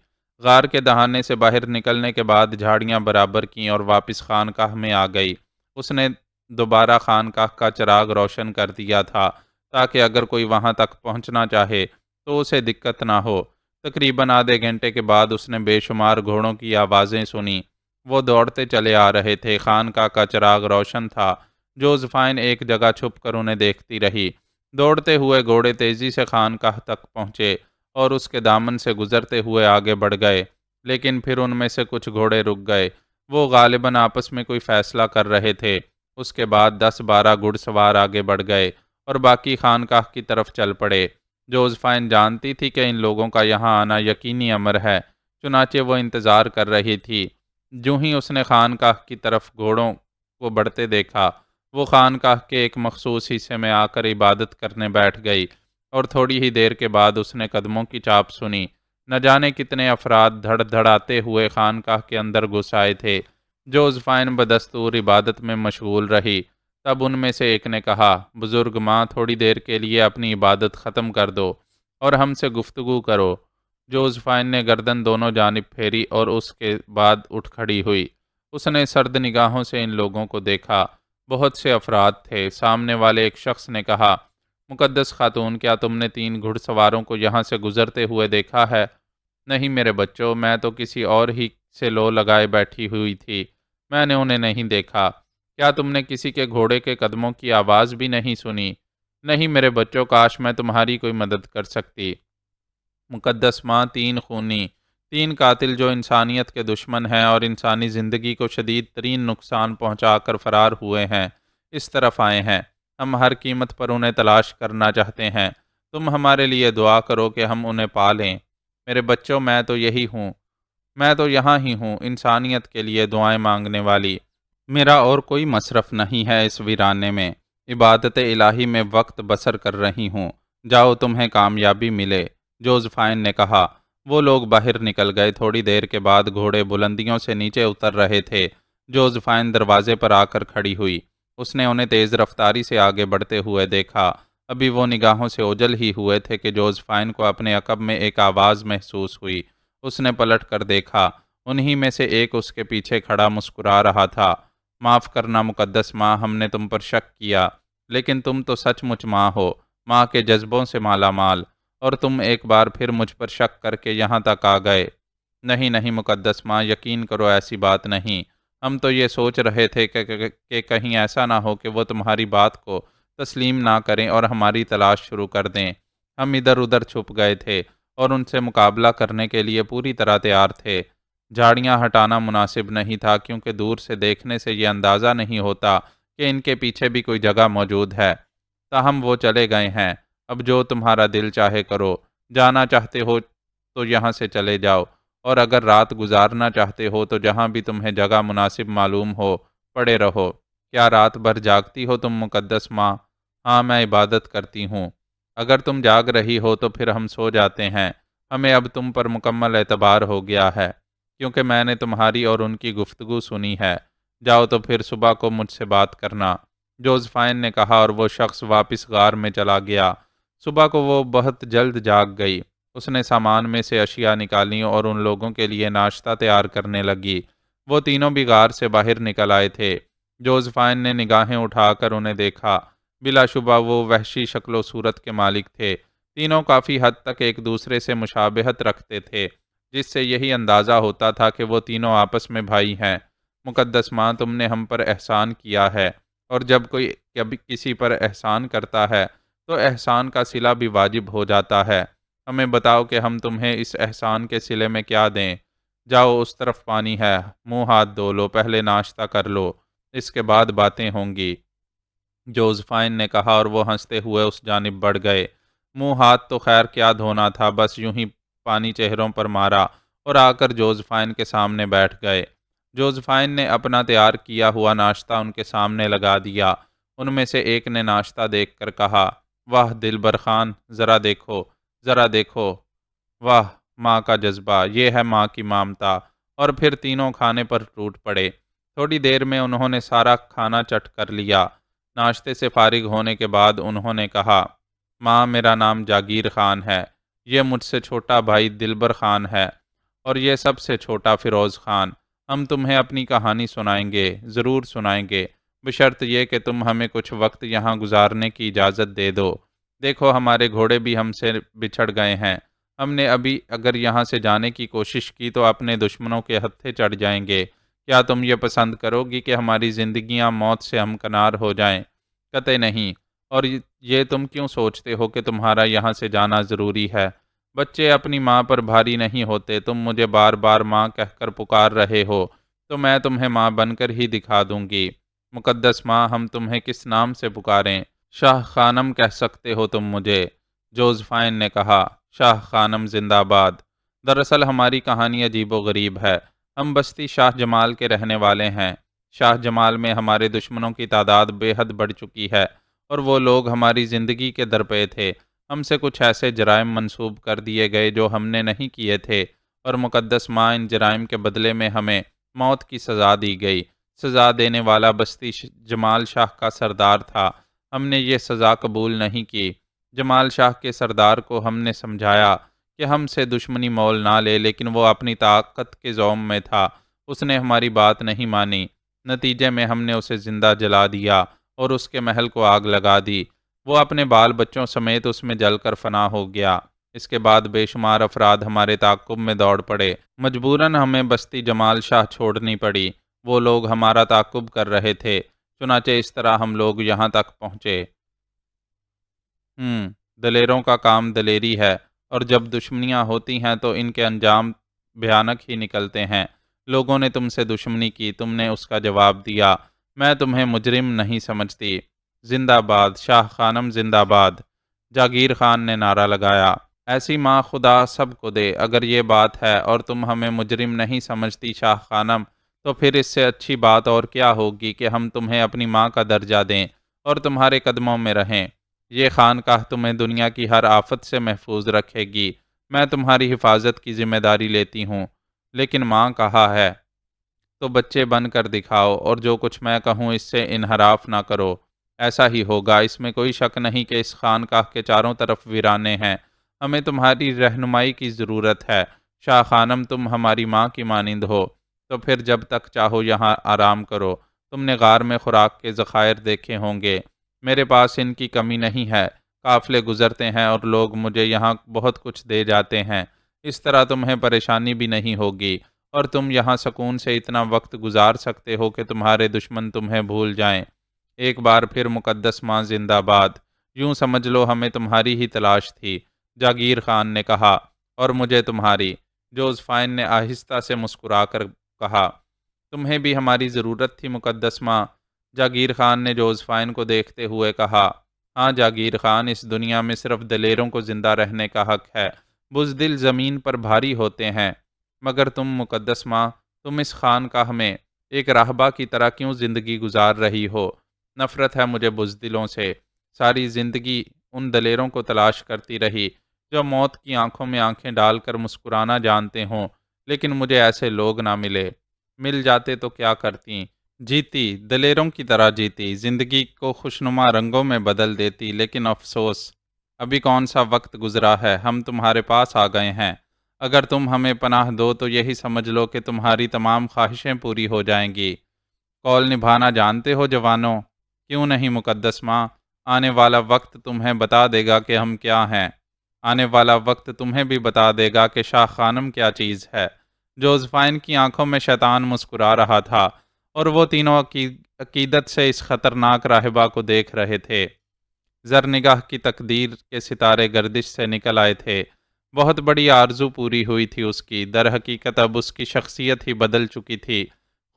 غار کے دہانے سے باہر نکلنے کے بعد جھاڑیاں برابر کیں اور واپس خانقاہ میں آ گئی۔ اس نے دوبارہ خانقاہ کا چراغ روشن کر دیا تھا تاکہ اگر کوئی وہاں تک پہنچنا چاہے تو اسے دقت نہ ہو۔ تقریباً آدھے گھنٹے کے بعد اس نے بے شمار گھوڑوں کی آوازیں سنی۔ وہ دوڑتے چلے آ رہے تھے، خانقاہ کا چراغ روشن تھا۔ جوزفائن ایک جگہ چھپ کر انہیں دیکھتی رہی۔ دوڑتے ہوئے گھوڑے تیزی سے خانقاہ تک پہنچے اور اس کے دامن سے گزرتے ہوئے آگے بڑھ گئے، لیکن پھر ان میں سے کچھ گھوڑے رک گئے۔ وہ غالباً آپس میں کوئی فیصلہ کر رہے تھے۔ اس کے بعد 10-12 گھڑ سوار آگے بڑھ گئے اور باقی خانقاہ کی طرف چل پڑے۔ جوزفائن جانتی تھی کہ ان لوگوں کا یہاں آنا یقینی امر ہے، چنانچہ وہ انتظار کر رہی تھی۔ جو ہی اس نے خانقاہ کی طرف گھوڑوں کو بڑھتے دیکھا، وہ خانقاہ کے ایک مخصوص حصے میں آ کر عبادت کرنے بیٹھ گئی، اور تھوڑی ہی دیر کے بعد اس نے قدموں کی چاپ سنی۔ نہ جانے کتنے افراد دھڑ دھڑاتے ہوئے خانقاہ کے اندر گھس آئے تھے۔ جوزفائن بدستور عبادت میں مشغول رہی۔ تب ان میں سے ایک نے کہا، بزرگ ماں، تھوڑی دیر کے لیے اپنی عبادت ختم کر دو اور ہم سے گفتگو کرو۔ جوزفائن نے گردن دونوں جانب پھیری اور اس کے بعد اٹھ کھڑی ہوئی۔ اس نے سرد نگاہوں سے ان لوگوں کو دیکھا۔ بہت سے افراد تھے۔ سامنے والے ایک شخص نے کہا، مقدس خاتون، کیا تم نے 3 گھڑ سواروں کو یہاں سے گزرتے ہوئے دیکھا ہے؟ نہیں میرے بچوں، میں تو کسی اور ہی سے لو لگائے بیٹھی ہوئی تھی، میں نے انہیں نہیں دیکھا۔ کیا تم نے کسی کے گھوڑے کے قدموں کی آواز بھی نہیں سنی؟ نہیں میرے بچوں، کاش میں تمہاری کوئی مدد کر سکتی۔ مقدس ماں، 3 خونی، 3 قاتل جو انسانیت کے دشمن ہیں اور انسانی زندگی کو شدید ترین نقصان پہنچا کر فرار ہوئے ہیں، اس طرف آئے ہیں۔ ہم ہر قیمت پر انہیں تلاش کرنا چاہتے ہیں۔ تم ہمارے لیے دعا کرو کہ ہم انہیں پا لیں۔ میرے بچوں، میں تو یہاں ہی ہوں، انسانیت کے لیے دعائیں مانگنے والی۔ میرا اور کوئی مصرف نہیں ہے اس ویرانے میں، عبادت الہی میں وقت بسر کر رہی ہوں۔ جاؤ، تمہیں کامیابی ملے، جوزفائن نے کہا۔ وہ لوگ باہر نکل گئے۔ تھوڑی دیر کے بعد گھوڑے بلندیوں سے نیچے اتر رہے تھے۔ جوزفائن دروازے پر آ کر کھڑی ہوئی۔ اس نے انہیں تیز رفتاری سے آگے بڑھتے ہوئے دیکھا۔ ابھی وہ نگاہوں سے اوجھل ہی ہوئے تھے کہ جوزفائن کو اپنے عقب میں ایک آواز محسوس ہوئی۔ اس نے پلٹ کر دیکھا۔ انہی میں سے ایک اس کے پیچھے کھڑا مسکرا رہا تھا۔ معاف کرنا مقدس ماں، ہم نے تم پر شک کیا، لیکن تم تو سچ مچ ماں ہو، ماں کے جذبوں سے مالا مال، اور تم ایک بار پھر مجھ پر شک کر کے یہاں تک آ گئے۔ نہیں نہیں مقدس ماں، یقین کرو، ایسی بات نہیں۔ ہم تو یہ سوچ رہے تھے کہ کہیں ایسا نہ ہو کہ وہ تمہاری بات کو تسلیم نہ کریں اور ہماری تلاش شروع کر دیں۔ ہم ادھر ادھر چھپ گئے تھے اور ان سے مقابلہ کرنے کے لیے پوری طرح تیار تھے۔ جھاڑیاں ہٹانا مناسب نہیں تھا کیونکہ دور سے دیکھنے سے یہ اندازہ نہیں ہوتا کہ ان کے پیچھے بھی کوئی جگہ موجود ہے۔ تاہم وہ چلے گئے ہیں۔ اب جو تمہارا دل چاہے کرو، جانا چاہتے ہو تو یہاں سے چلے جاؤ، اور اگر رات گزارنا چاہتے ہو تو جہاں بھی تمہیں جگہ مناسب معلوم ہو پڑے رہو۔ کیا رات بھر جاگتی ہو تم مقدس ماں؟ ہاں، میں عبادت کرتی ہوں۔ اگر تم جاگ رہی ہو تو پھر ہم سو جاتے ہیں، ہمیں اب تم پر مکمل اعتبار ہو گیا ہے، کیونکہ میں نے تمہاری اور ان کی گفتگو سنی ہے۔ جاؤ تو پھر صبح کو مجھ سے بات کرنا، جوزفائن نے کہا، اور وہ شخص واپس غار میں چلا گیا۔ صبح کو وہ بہت جلد جاگ گئی۔ اس نے سامان میں سے اشیاء نکالیں اور ان لوگوں کے لیے ناشتہ تیار کرنے لگی۔ وہ تینوں بھی غار سے باہر نکل آئے تھے۔ جوزفائن نے نگاہیں اٹھا کر انہیں دیکھا۔ بلا شبہ وہ وحشی شکل و صورت کے مالک تھے۔ تینوں کافی حد تک ایک دوسرے سے مشابہت رکھتے تھے، جس سے یہی اندازہ ہوتا تھا کہ وہ تینوں آپس میں بھائی ہیں۔ مقدس ماں، تم نے ہم پر احسان کیا ہے، اور جب کوئی کبھی کسی پر احسان کرتا ہے تو احسان کا صلہ بھی واجب ہو جاتا ہے۔ ہمیں بتاؤ کہ ہم تمہیں اس احسان کے صلے میں کیا دیں۔ جاؤ، اس طرف پانی ہے، منہ ہاتھ دھو لو، پہلے ناشتہ کر لو، اس کے بعد باتیں ہوں گی، جوزفائن نے کہا، اور وہ ہنستے ہوئے اس جانب بڑھ گئے۔ منہ ہاتھ تو خیر کیا دھونا تھا، بس یوں ہی پانی چہروں پر مارا اور آ کر جوزفائن کے سامنے بیٹھ گئے۔ جوزفائن نے اپنا تیار کیا ہوا ناشتہ ان کے سامنے لگا دیا۔ ان میں سے ایک نے ناشتہ دیکھ کر کہا، واہ دلبر خان، ذرا دیکھو، واہ ماں کا جذبہ، یہ ہے ماں کی مامتا۔ اور پھر تینوں کھانے پر ٹوٹ پڑے۔ تھوڑی دیر میں انہوں نے سارا کھانا چٹ کر لیا۔ ناشتے سے فارغ ہونے کے بعد انہوں نے کہا، ماں، میرا نام جاگیر خان ہے، یہ مجھ سے چھوٹا بھائی دلبر خان ہے، اور یہ سب سے چھوٹا فیروز خان۔ ہم تمہیں اپنی کہانی سنائیں گے، ضرور سنائیں گے، بشرط یہ کہ تم ہمیں کچھ وقت یہاں گزارنے کی اجازت دے دو۔ دیکھو، ہمارے گھوڑے بھی ہم سے بچھڑ گئے ہیں۔ ہم نے ابھی اگر یہاں سے جانے کی کوشش کی تو اپنے دشمنوں کے ہتھے چڑھ جائیں گے۔ کیا تم یہ پسند کرو گی کہ ہماری زندگیاں موت سے ہمکنار ہو جائیں؟ قطع نہیں۔ اور یہ تم کیوں سوچتے ہو کہ تمہارا یہاں سے جانا ضروری ہے؟ بچے اپنی ماں پر بھاری نہیں ہوتے۔ تم مجھے بار بار ماں کہہ کر پکار رہے ہو، تو میں تمہیں ماں بن کر ہی دکھا دوں گی۔ مقدس ماں، ہم تمہیں کس نام سے پکاریں؟ شاہ خانم کہہ سکتے ہو تم مجھے، جوزفائن نے کہا۔ شاہ خانم زندہ باد۔ دراصل ہماری کہانی عجیب و غریب ہے۔ ہم بستی شاہ جمال کے رہنے والے ہیں۔ شاہ جمال میں ہمارے دشمنوں کی تعداد بے حد بڑھ چکی ہے، اور وہ لوگ ہماری زندگی کے درپے تھے۔ ہم سے کچھ ایسے جرائم منسوب کر دیے گئے جو ہم نے نہیں کیے تھے، اور مقدس ماں، ان جرائم کے بدلے میں ہمیں موت کی سزا دی گئی۔ سزا دینے والا بستی جمال شاہ کا سردار تھا۔ ہم نے یہ سزا قبول نہیں کی۔ جمال شاہ کے سردار کو ہم نے سمجھایا کہ ہم سے دشمنی مول نہ لے، لیکن وہ اپنی طاقت کے زوم میں تھا۔ اس نے ہماری بات نہیں مانی۔ نتیجے میں ہم نے اسے زندہ جلا دیا اور اس کے محل کو آگ لگا دی۔ وہ اپنے بال بچوں سمیت اس میں جل کر فنا ہو گیا۔ اس کے بعد بے شمار افراد ہمارے تعاقب میں دوڑ پڑے۔ مجبوراً ہمیں بستی جمال شاہ چھوڑنی پڑی۔ وہ لوگ ہمارا تعاقب کر رہے تھے، چنانچہ اس طرح ہم لوگ یہاں تک پہنچے۔ دلیروں کا کام دلیری ہے، اور جب دشمنیاں ہوتی ہیں تو ان کے انجام بھیانک ہی نکلتے ہیں۔ لوگوں نے تم سے دشمنی کی، تم نے اس کا جواب دیا۔ میں تمہیں مجرم نہیں سمجھتی۔ زندہ باد، شاہ خانم زندہ باد، جاگیر خان نے نعرہ لگایا۔ ایسی ماں خدا سب کو دے۔ اگر یہ بات ہے اور تم ہمیں مجرم نہیں سمجھتی شاہ خانم، تو پھر اس سے اچھی بات اور کیا ہوگی کہ ہم تمہیں اپنی ماں کا درجہ دیں اور تمہارے قدموں میں رہیں۔ یہ خانقاہ تمہیں دنیا کی ہر آفت سے محفوظ رکھے گی۔ میں تمہاری حفاظت کی ذمہ داری لیتی ہوں۔ لیکن ماں کہا ہے تو بچے بن کر دکھاؤ، اور جو کچھ میں کہوں اس سے انحراف نہ کرو۔ ایسا ہی ہوگا، اس میں کوئی شک نہیں کہ اس خانقاہ کے چاروں طرف ویرانے ہیں۔ ہمیں تمہاری رہنمائی کی ضرورت ہے۔ شاہ خانم، تم ہماری ماں کی مانند ہو، تو پھر جب تک چاہو یہاں آرام کرو۔ تم نے غار میں خوراک کے ذخائر دیکھے ہوں گے، میرے پاس ان کی کمی نہیں ہے۔ قافلے گزرتے ہیں اور لوگ مجھے یہاں بہت کچھ دے جاتے ہیں، اس طرح تمہیں پریشانی بھی نہیں ہوگی، اور تم یہاں سکون سے اتنا وقت گزار سکتے ہو کہ تمہارے دشمن تمہیں بھول جائیں۔ ایک بار پھر مقدس ماں زندہ باد۔ یوں سمجھ لو ہمیں تمہاری ہی تلاش تھی، جاگیر خان نے کہا، اور مجھے تمہاری۔ جوزفائن نے آہستہ سے مسکرا کر کہا، تمہیں بھی ہماری ضرورت تھی مقدس ماں۔ جاگیر خان نے جوزفائن کو دیکھتے ہوئے کہا، ہاں جاگیر خان، اس دنیا میں صرف دلیروں کو زندہ رہنے کا حق ہے، بزدل زمین پر بھاری ہوتے ہیں۔ مگر تم مقدس ماں، تم اس خانقاہ میں ایک راہبہ کی طرح کیوں زندگی گزار رہی ہو؟ نفرت ہے مجھے بزدلوں سے۔ ساری زندگی ان دلیروں کو تلاش کرتی رہی جو موت کی آنکھوں میں آنکھیں ڈال کر مسکرانا جانتے ہوں، لیکن مجھے ایسے لوگ نہ ملے۔ مل جاتے تو کیا کرتی؟ جیتی، دلیروں کی طرح جیتی، زندگی کو خوشنما رنگوں میں بدل دیتی، لیکن افسوس، ابھی کون سا وقت گزرا ہے، ہم تمہارے پاس آ گئے ہیں۔ اگر تم ہمیں پناہ دو تو یہی سمجھ لو کہ تمہاری تمام خواہشیں پوری ہو جائیں گی۔ قول نبھانا جانتے ہو جوانوں؟ کیوں نہیں مقدس ماں؟ آنے والا وقت تمہیں بتا دے گا کہ ہم کیا ہیں۔ آنے والا وقت تمہیں بھی بتا دے گا کہ شاہ خانم کیا چیز ہے۔ جوزفائن کی آنکھوں میں شیطان مسکرا رہا تھا، اور وہ تینوں عقیدت سے اس خطرناک راہبہ کو دیکھ رہے تھے۔ زرنگاہ کی تقدیر کے ستارے گردش سے نکل آئے تھے۔ بہت بڑی آرزو پوری ہوئی تھی اس کی، در حقیقت اب اس کی شخصیت ہی بدل چکی تھی۔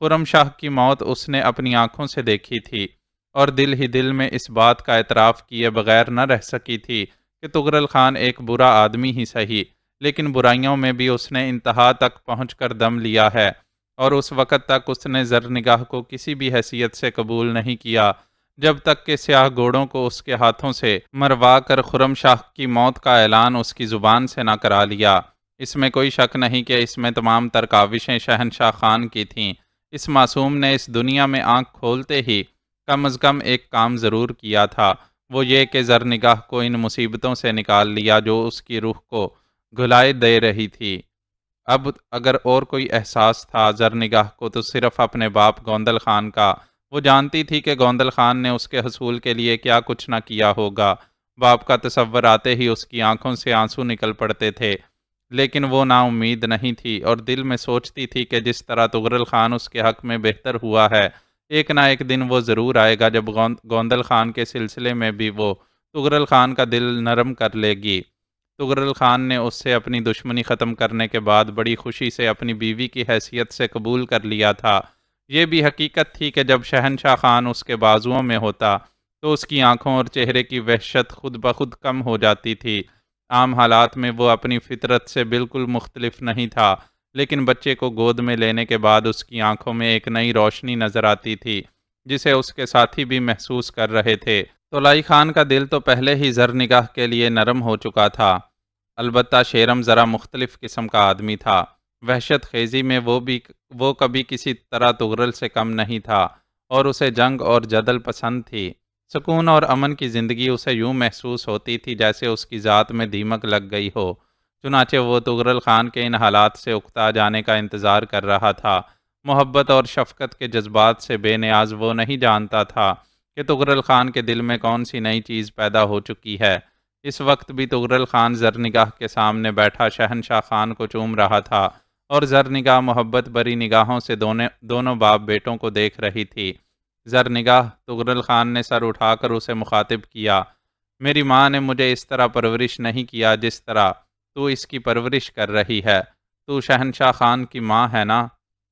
خرم شاہ کی موت اس نے اپنی آنکھوں سے دیکھی تھی، اور دل ہی دل میں اس بات کا اعتراف کیے بغیر نہ رہ سکی تھی کہ طغرل خان ایک برا آدمی ہی سہی، لیکن برائیوں میں بھی اس نے انتہا تک پہنچ کر دم لیا ہے، اور اس وقت تک اس نے زرنگاہ کو کسی بھی حیثیت سے قبول نہیں کیا جب تک کہ سیاہ گھوڑوں کو اس کے ہاتھوں سے مروا کر خرم شاہ کی موت کا اعلان اس کی زبان سے نہ کرا لیا۔ اس میں کوئی شک نہیں کہ اس میں تمام تر کاوشیں شہنشاہ خان کی تھیں۔ اس معصوم نے اس دنیا میں آنکھ کھولتے ہی کم از کم ایک کام ضرور کیا تھا، وہ یہ کہ زرنگاہ کو ان مصیبتوں سے نکال لیا جو اس کی روح کو گھلائے دے رہی تھی۔ اب اگر اور کوئی احساس تھا زرنگاہ کو تو صرف اپنے باپ گوندل خان کا۔ وہ جانتی تھی کہ گوندل خان نے اس کے حصول کے لیے کیا کچھ نہ کیا ہوگا۔ باپ کا تصور آتے ہی اس کی آنکھوں سے آنسو نکل پڑتے تھے، لیکن وہ نا امید نہیں تھی، اور دل میں سوچتی تھی کہ جس طرح طغرل خان اس کے حق میں بہتر ہوا ہے، ایک نہ ایک دن وہ ضرور آئے گا جب گوندل خان کے سلسلے میں بھی وہ طغرل خان کا دل نرم کر لے گی۔ طغرل خان نے اس سے اپنی دشمنی ختم کرنے کے بعد بڑی خوشی سے اپنی بیوی کی حیثیت سے قبول کر لیا تھا۔ یہ بھی حقیقت تھی کہ جب شہنشاہ خان اس کے بازوؤں میں ہوتا تو اس کی آنکھوں اور چہرے کی وحشت خود بخود کم ہو جاتی تھی۔ عام حالات میں وہ اپنی فطرت سے بالکل مختلف نہیں تھا، لیکن بچے کو گود میں لینے کے بعد اس کی آنکھوں میں ایک نئی روشنی نظر آتی تھی، جسے اس کے ساتھی بھی محسوس کر رہے تھے۔ تولائی خان کا دل تو پہلے ہی زرنگاہ کے لیے نرم ہو چکا تھا، البتہ شیرم ذرا مختلف قسم کا آدمی تھا۔ وحشت خیزی میں وہ کبھی کسی طرح طغرل سے کم نہیں تھا، اور اسے جنگ اور جدل پسند تھی۔ سکون اور امن کی زندگی اسے یوں محسوس ہوتی تھی جیسے اس کی ذات میں دیمک لگ گئی ہو۔ چنانچہ وہ طغرل خان کے ان حالات سے اکتا جانے کا انتظار کر رہا تھا۔ محبت اور شفقت کے جذبات سے بے نیاز وہ نہیں جانتا تھا کہ طغرل خان کے دل میں کون سی نئی چیز پیدا ہو چکی ہے۔ اس وقت بھی طغرل خان زرنگاہ کے سامنے بیٹھا شہنشاہ خان کو چوم رہا تھا، اور زرنگاہ محبت بری نگاہوں سے دونوں باپ بیٹوں کو دیکھ رہی تھی۔ زرنگاہ، طغرل خان نے سر اٹھا کر اسے مخاطب کیا، میری ماں نے مجھے اس طرح پرورش نہیں کیا جس طرح تو اس کی پرورش کر رہی ہے۔ تو شہنشاہ خان کی ماں ہے نا؟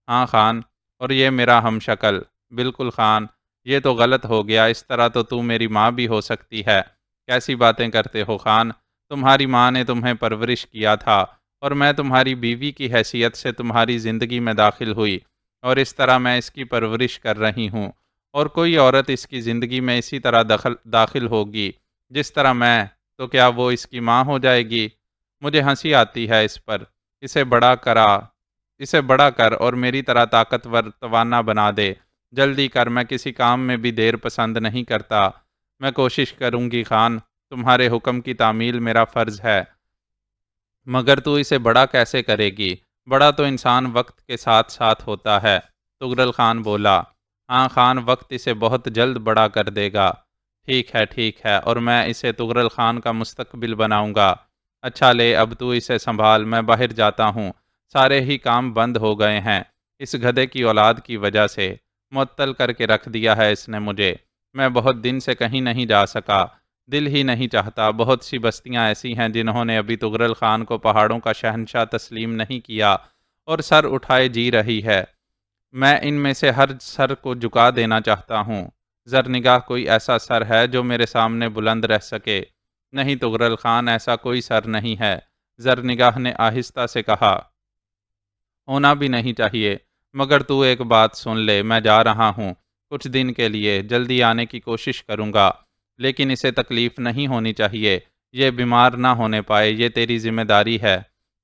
ہاں خان، اور یہ میرا ہم شکل۔ بالکل خان، یہ تو غلط ہو گیا، اس طرح تو میری ماں بھی ہو سکتی ہے۔ کیسی باتیں کرتے ہو خان؟ تمہاری ماں نے تمہیں پرورش کیا تھا، اور میں تمہاری بیوی کی حیثیت سے تمہاری زندگی میں داخل ہوئی، اور اس طرح میں اس کی پرورش کر رہی ہوں، اور کوئی عورت اس کی زندگی میں اسی طرح داخل ہوگی جس طرح میں، تو کیا وہ اس کی ماں ہو جائے گی؟ مجھے ہنسی آتی ہے اس پر۔ اسے بڑا کر اور میری طرح طاقتور توانا بنا دے۔ جلدی کر، میں کسی کام میں بھی دیر پسند نہیں کرتا۔ میں کوشش کروں گی خان، تمہارے حکم کی تعمیل میرا فرض ہے۔ مگر تو اسے بڑا کیسے کرے گی؟ بڑا تو انسان وقت کے ساتھ ساتھ ہوتا ہے۔ طغرل خان بولا، ہاں خان، وقت اسے بہت جلد بڑا کر دے گا۔ ٹھیک ہے، اور میں اسے طغرل خان کا مستقبل بناؤں گا۔ اچھا لے، اب تو اسے سنبھال، میں باہر جاتا ہوں۔ سارے ہی کام بند ہو گئے ہیں، اس گدھے کی اولاد کی وجہ سے۔ معطل کر کے رکھ دیا ہے اس نے مجھے۔ میں بہت دن سے کہیں نہیں جا سکا، دل ہی نہیں چاہتا۔ بہت سی بستیاں ایسی ہیں جنہوں نے ابھی طغرل خان کو پہاڑوں کا شہنشاہ تسلیم نہیں کیا اور سر اٹھائے جی رہی ہے۔ میں ان میں سے ہر سر کو جھکا دینا چاہتا ہوں۔ زرنگاہ، کوئی ایسا سر ہے جو میرے سامنے بلند رہ سکے؟ نہیں طغرل خان، ایسا کوئی سر نہیں ہے، زرنگاہ نے آہستہ سے کہا۔ ہونا بھی نہیں چاہیے، مگر تو ایک بات سن لے، میں جا رہا ہوں کچھ دن کے لیے، جلدی آنے کی کوشش کروں گا۔ لیکن اسے تکلیف نہیں ہونی چاہیے، یہ بیمار نہ ہونے پائے، یہ تیری ذمہ داری ہے۔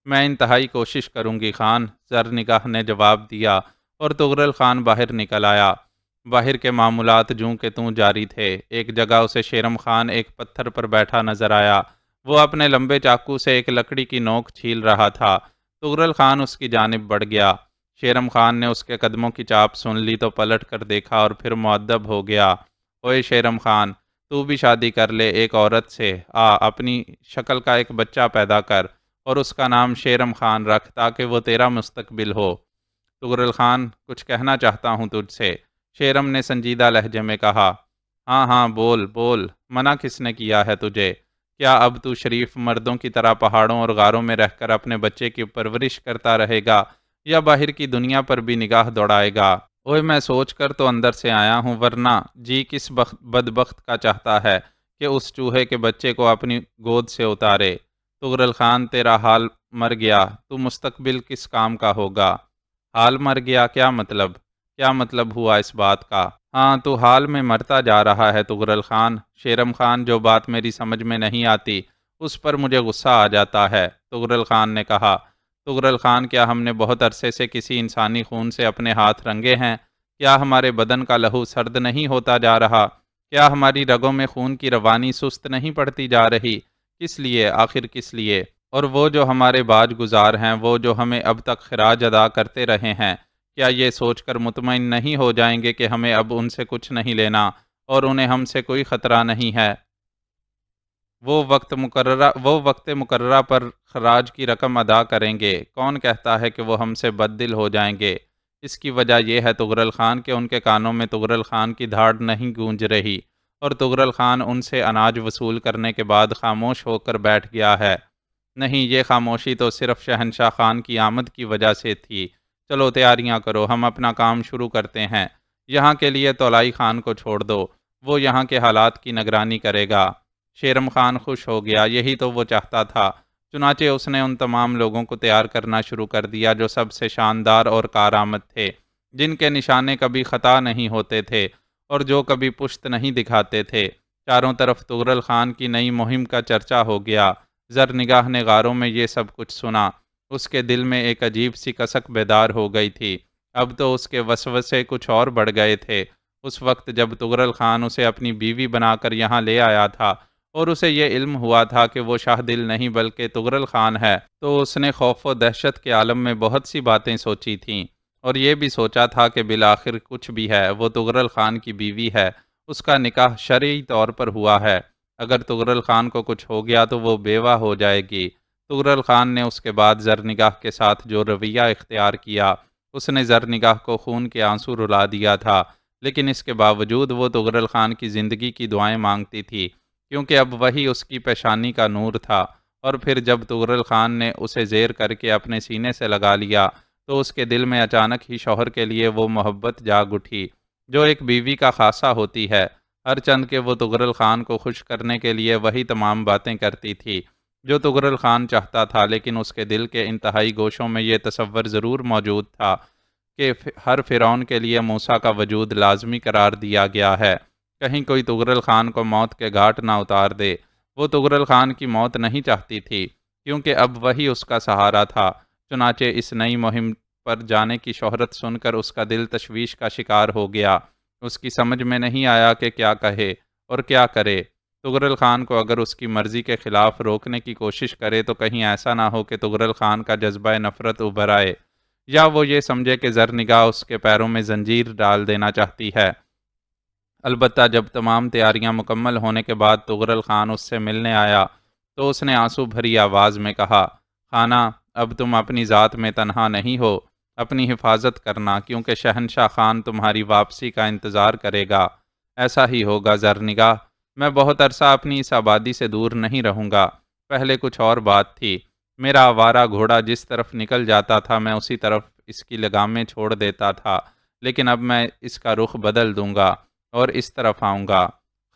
میں انتہائی کوشش کروں گی خان، زرنگاہ نے جواب دیا، اور تغرل خان باہر نکل آیا۔ باہر کے معمولات جوں کہ توں جاری تھے۔ ایک جگہ اسے شیرم خان ایک پتھر پر بیٹھا نظر آیا۔ وہ اپنے لمبے چاقو سے ایک لکڑی کی نوک چھیل رہا تھا۔ تغرل خان اس کی جانب بڑھ گیا۔ شیرم خان نے اس کے قدموں کی چاپ سن لی تو پلٹ کر دیکھا اور پھر مؤدب ہو گیا۔ اوئے شیرم خان، تو بھی شادی کر لے ایک عورت سے، اپنی شکل کا ایک بچہ پیدا کر اور اس کا نام شیرم خان رکھ تاکہ وہ تیرا مستقبل ہو۔ تغرل خان، کچھ کہنا چاہتا ہوں تجھ سے، شیرم نے سنجیدہ لہجے میں کہا۔ ہاں ہاں، بول بول، منع کس نے کیا ہے تجھے؟ کیا اب تو شریف مردوں کی طرح پہاڑوں اور غاروں میں رہ کر اپنے بچے کی پرورش کرتا رہے گا، یا باہر کی دنیا پر بھی نگاہ دوڑائے گا؟ اوئے میں سوچ کر تو اندر سے آیا ہوں، ورنہ جی کس بدبخت کا چاہتا ہے کہ اس چوہے کے بچے کو اپنی گود سے اتارے؟ تغرل خان، تیرا حال مر گیا، تو مستقبل کس کام کا ہوگا؟ حال مر گیا کیا مطلب؟ کیا مطلب ہوا اس بات کا؟ ہاں، تو حال میں مرتا جا رہا ہے تغرل خان۔ شیرم خان، جو بات میری سمجھ میں نہیں آتی اس پر مجھے غصہ آ جاتا ہے، تغرل خان نے کہا۔ تغرل خان، کیا ہم نے بہت عرصے سے کسی انسانی خون سے اپنے ہاتھ رنگے ہیں؟ کیا ہمارے بدن کا لہو سرد نہیں ہوتا جا رہا؟ کیا ہماری رگوں میں خون کی روانی سست نہیں پڑتی جا رہی؟ کس لیے، آخر کس لیے؟ اور وہ جو ہمارے باج گزار ہیں، وہ جو ہمیں اب تک خراج ادا کرتے رہے ہیں، کیا یہ سوچ کر مطمئن نہیں ہو جائیں گے کہ ہمیں اب ان سے کچھ نہیں لینا اور انہیں ہم سے کوئی خطرہ نہیں ہے؟ وہ وقت مقررہ پر خراج کی رقم ادا کریں گے۔ کون کہتا ہے کہ وہ ہم سے بد دل ہو جائیں گے؟ اس کی وجہ یہ ہے تغرل خان کہ ان کے کانوں میں تغرل خان کی دھاڑ نہیں گونج رہی، اور تغرل خان ان سے اناج وصول کرنے کے بعد خاموش ہو کر بیٹھ گیا ہے۔ نہیں، یہ خاموشی تو صرف شہنشاہ خان کی آمد کی وجہ سے تھی۔ چلو تیاریاں کرو، ہم اپنا کام شروع کرتے ہیں۔ یہاں کے لیے تولائی خان کو چھوڑ دو، وہ یہاں کے حالات کی نگرانی کرے گا۔ شیرم خان خوش ہو گیا، یہی تو وہ چاہتا تھا۔ چنانچہ اس نے ان تمام لوگوں کو تیار کرنا شروع کر دیا جو سب سے شاندار اور کارآمد تھے، جن کے نشانے کبھی خطا نہیں ہوتے تھے اور جو کبھی پشت نہیں دکھاتے تھے۔ چاروں طرف تغرل خان کی نئی مہم کا چرچا ہو گیا۔ زرنگاہ نے غاروں میں یہ سب کچھ سنا۔ اس کے دل میں ایک عجیب سی کسک بیدار ہو گئی تھی۔ اب تو اس کے وسوسے کچھ اور بڑھ گئے تھے۔ اس وقت جب تغرل خان اسے اپنی بیوی بنا کر یہاں لے آیا تھا اور اسے یہ علم ہوا تھا کہ وہ شاہ دل نہیں بلکہ تغرل خان ہے، تو اس نے خوف و دہشت کے عالم میں بہت سی باتیں سوچی تھیں، اور یہ بھی سوچا تھا کہ بالآخر کچھ بھی ہے، وہ تغرل خان کی بیوی ہے، اس کا نکاح شرعی طور پر ہوا ہے۔ اگر تغرل خان کو کچھ ہو گیا تو وہ بیوہ ہو جائے گی۔ تغرل خان نے اس کے بعد زرنگاہ کے ساتھ جو رویہ اختیار کیا، اس نے زرنگاہ کو خون کے آنسو رلا دیا تھا، لیکن اس کے باوجود وہ تغرل خان کی زندگی کی دعائیں مانگتی تھی، کیونکہ اب وہی اس کی پیشانی کا نور تھا۔ اور پھر جب تغرل خان نے اسے زیر کر کے اپنے سینے سے لگا لیا تو اس کے دل میں اچانک ہی شوہر کے لیے وہ محبت جاگ اٹھی جو ایک بیوی کا خاصہ ہوتی ہے، ہر چند کہ وہ تغرل خان کو خوش کرنے کے لیے وہی تمام باتیں کرتی تھی جو تغرل خان چاہتا تھا، لیکن اس کے دل کے انتہائی گوشوں میں یہ تصور ضرور موجود تھا کہ ہر فرعون کے لیے موسیٰ کا وجود لازمی قرار دیا گیا ہے، کہیں کوئی تغرل خان کو موت کے گھاٹ نہ اتار دے۔ وہ تغرل خان کی موت نہیں چاہتی تھی، کیونکہ اب وہی اس کا سہارا تھا۔ چنانچہ اس نئی مہم پر جانے کی شہرت سن کر اس کا دل تشویش کا شکار ہو گیا۔ اس کی سمجھ میں نہیں آیا کہ کیا کہے اور کیا کرے۔ تغرل خان کو اگر اس کی مرضی کے خلاف روکنے کی کوشش کرے تو کہیں ایسا نہ ہو کہ تغرل خان کا جذبہ نفرت ابھر آئے، یا وہ یہ سمجھے کہ زرنگاہ اس کے پیروں میں زنجیر ڈال دینا چاہتی ہے۔ البتہ جب تمام تیاریاں مکمل ہونے کے بعد تغرل خان اس سے ملنے آیا تو اس نے آنسو بھری آواز میں کہا، خانہ، اب تم اپنی ذات میں تنہا نہیں ہو، اپنی حفاظت کرنا، کیونکہ شہنشاہ خان تمہاری واپسی کا انتظار کرے گا۔ ایسا ہی ہوگا زرنگاہ، میں بہت عرصہ اپنی اس آبادی سے دور نہیں رہوں گا۔ پہلے کچھ اور بات تھی، میرا آوارہ گھوڑا جس طرف نکل جاتا تھا میں اسی طرف اس کی لگامیں چھوڑ دیتا تھا، لیکن اب میں اس کا رخ بدل دوں گا اور اس طرف آؤں گا۔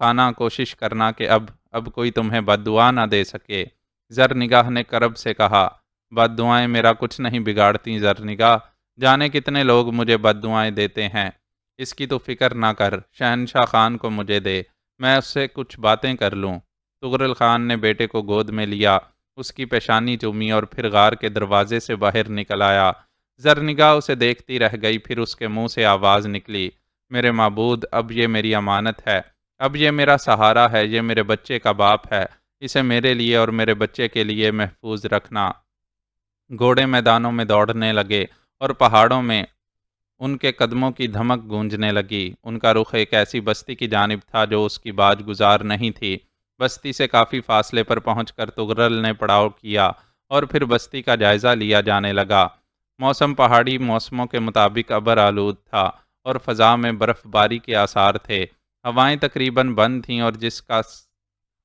خانہ، کوشش کرنا کہ اب کوئی تمہیں بد دعا نہ دے سکے۔ زرنگاہ نے کرب سے کہا، بد دعائیں میرا کچھ نہیں بگاڑتی زرنگاہ، جانے کتنے لوگ مجھے بد دعائیں دیتے ہیں۔ اس کی تو فکر نہ کر، شہنشاہ خان کو مجھے دے، میں اس سے کچھ باتیں کر لوں۔ تغرل خان نے بیٹے کو گود میں لیا، اس کی پیشانی چومی اور پھر غار کے دروازے سے باہر نکل آیا۔ زرنگاہ اسے دیکھتی رہ گئی، پھر اس کے منہ سے آواز نکلی، میرے معبود، اب یہ میری امانت ہے، اب یہ میرا سہارا ہے، یہ میرے بچے کا باپ ہے، اسے میرے لیے اور میرے بچے کے لیے محفوظ رکھنا۔ گھوڑے میدانوں میں دوڑنے لگے اور پہاڑوں میں ان کے قدموں کی دھمک گونجنے لگی۔ ان کا رخ ایک ایسی بستی کی جانب تھا جو اس کی باج گزار نہیں تھی۔ بستی سے کافی فاصلے پر پہنچ کر تغرل نے پڑاؤ کیا اور پھر بستی کا جائزہ لیا جانے لگا۔ موسم پہاڑی موسموں کے مطابق ابر آلود تھا اور فضا میں برف باری کے آثار تھے۔ ہوائیں تقریباً بند تھیں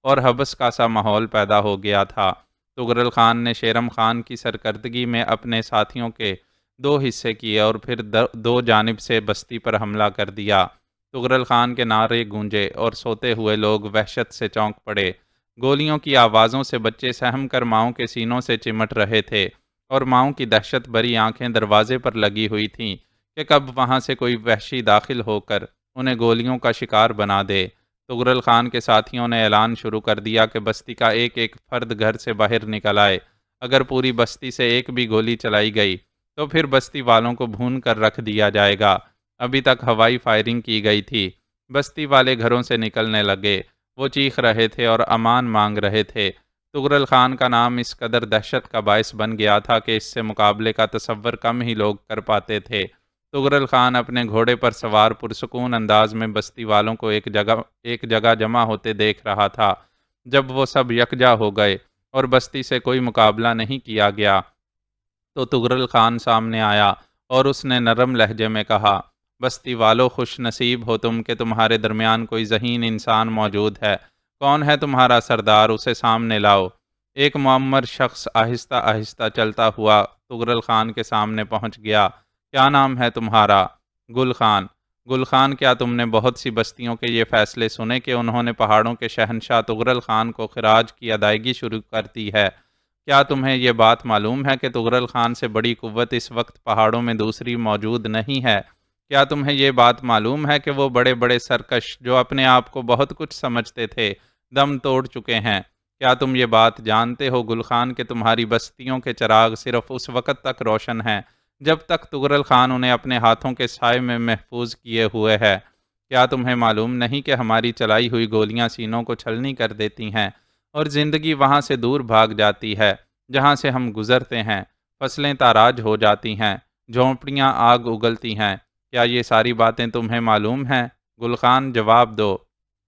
اور حبس کا سا ماحول پیدا ہو گیا تھا۔ تغرل خان نے شیرم خان کی سرکردگی میں اپنے ساتھیوں کے 2 حصے کیے اور پھر 2 جانب سے بستی پر حملہ کر دیا۔ تغرل خان کے نعرے گونجے اور سوتے ہوئے لوگ وحشت سے چونک پڑے۔ گولیوں کی آوازوں سے بچے سہم کر ماؤں کے سینوں سے چمٹ رہے تھے اور ماؤں کی دہشت بھری آنکھیں دروازے پر لگی ہوئی تھیں کہ کب وہاں سے کوئی وحشی داخل ہو کر انہیں گولیوں کا شکار بنا دے۔ تغرل خان کے ساتھیوں نے اعلان شروع کر دیا کہ بستی کا ایک ایک فرد گھر سے باہر نکل آئے۔ اگر پوری بستی سے ایک بھی گولی چلائی گئی تو پھر بستی والوں کو بھون کر رکھ دیا جائے گا۔ ابھی تک ہوائی فائرنگ کی گئی تھی۔ بستی والے گھروں سے نکلنے لگے، وہ چیخ رہے تھے اور امان مانگ رہے تھے۔ تغرل خان کا نام اس قدر دہشت کا باعث بن گیا تھا کہ اس سے مقابلے کا تصور کم ہی لوگ کر پاتے تھے۔ تغرل خان اپنے گھوڑے پر سوار پرسکون انداز میں بستی والوں کو ایک جگہ جمع ہوتے دیکھ رہا تھا۔ جب وہ سب یکجا ہو گئے اور بستی سے کوئی مقابلہ نہیں کیا گیا تو تغرل خان سامنے آیا اور اس نے نرم لہجے میں کہا، بستی والو، خوش نصیب ہو تم کہ تمہارے درمیان کوئی ذہین انسان موجود ہے۔ کون ہے تمہارا سردار؟ اسے سامنے لاؤ۔ ایک معمر شخص آہستہ آہستہ چلتا ہوا تغرل خان کے سامنے پہنچ گیا۔ کیا نام ہے تمہارا؟ گل خان۔ گل خان، کیا تم نے بہت سی بستیوں کے یہ فیصلے سنے کہ انہوں نے پہاڑوں کے شہنشاہ تغرل خان کو خراج کی ادائیگی شروع کر دی ہے؟ کیا تمہیں یہ بات معلوم ہے کہ تغرل خان سے بڑی قوت اس وقت پہاڑوں میں دوسری موجود نہیں ہے؟ کیا تمہیں یہ بات معلوم ہے کہ وہ بڑے بڑے سرکش جو اپنے آپ کو بہت کچھ سمجھتے تھے دم توڑ چکے ہیں؟ کیا تم یہ بات جانتے ہو گل خان کہ تمہاری بستیوں کے چراغ صرف اس وقت تک روشن ہیں جب تک تغرل خان انہیں اپنے ہاتھوں کے سائے میں محفوظ کیے ہوئے ہے؟ کیا تمہیں معلوم نہیں کہ ہماری چلائی ہوئی گولیاں سینوں کو چھلنی کر دیتی ہیں اور زندگی وہاں سے دور بھاگ جاتی ہے جہاں سے ہم گزرتے ہیں؟ فصلیں تاراج ہو جاتی ہیں، جھونپڑیاں آگ اگلتی ہیں۔ کیا یہ ساری باتیں تمہیں معلوم ہیں؟ گل خان، جواب دو۔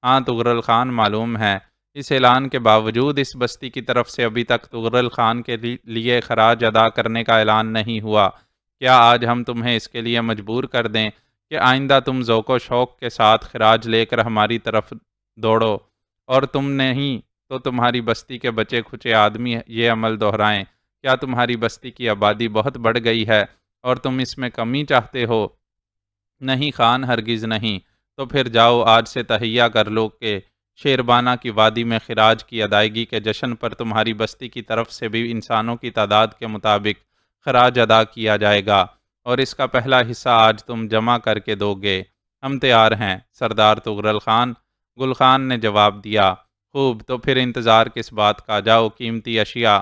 ہاں تغرل خان، معلوم ہے۔ اس اعلان کے باوجود اس بستی کی طرف سے ابھی تک تغرل خان کے لیے خراج ادا کرنے کا اعلان نہیں ہوا۔ کیا آج ہم تمہیں اس کے لیے مجبور کر دیں کہ آئندہ تم ذوق و شوق کے ساتھ خراج لے کر ہماری طرف دوڑو، اور تم نہیں تو تمہاری بستی کے بچے کھچے آدمی یہ عمل دہرائیں؟ کیا تمہاری بستی کی آبادی بہت بڑھ گئی ہے اور تم اس میں کمی چاہتے ہو؟ نہیں خان، ہرگز نہیں۔ تو پھر جاؤ، آج سے تہیہ کر لو کہ شیربانہ کی وادی میں خراج کی ادائیگی کے جشن پر تمہاری بستی کی طرف سے بھی انسانوں کی تعداد کے مطابق خراج ادا کیا جائے گا، اور اس کا پہلا حصہ آج تم جمع کر کے دو گے۔ ہم تیار ہیں سردار تغرل خان، گل خان نے جواب دیا۔ خوب، تو پھر انتظار کس بات کا؟ جاؤ، قیمتی اشیاء،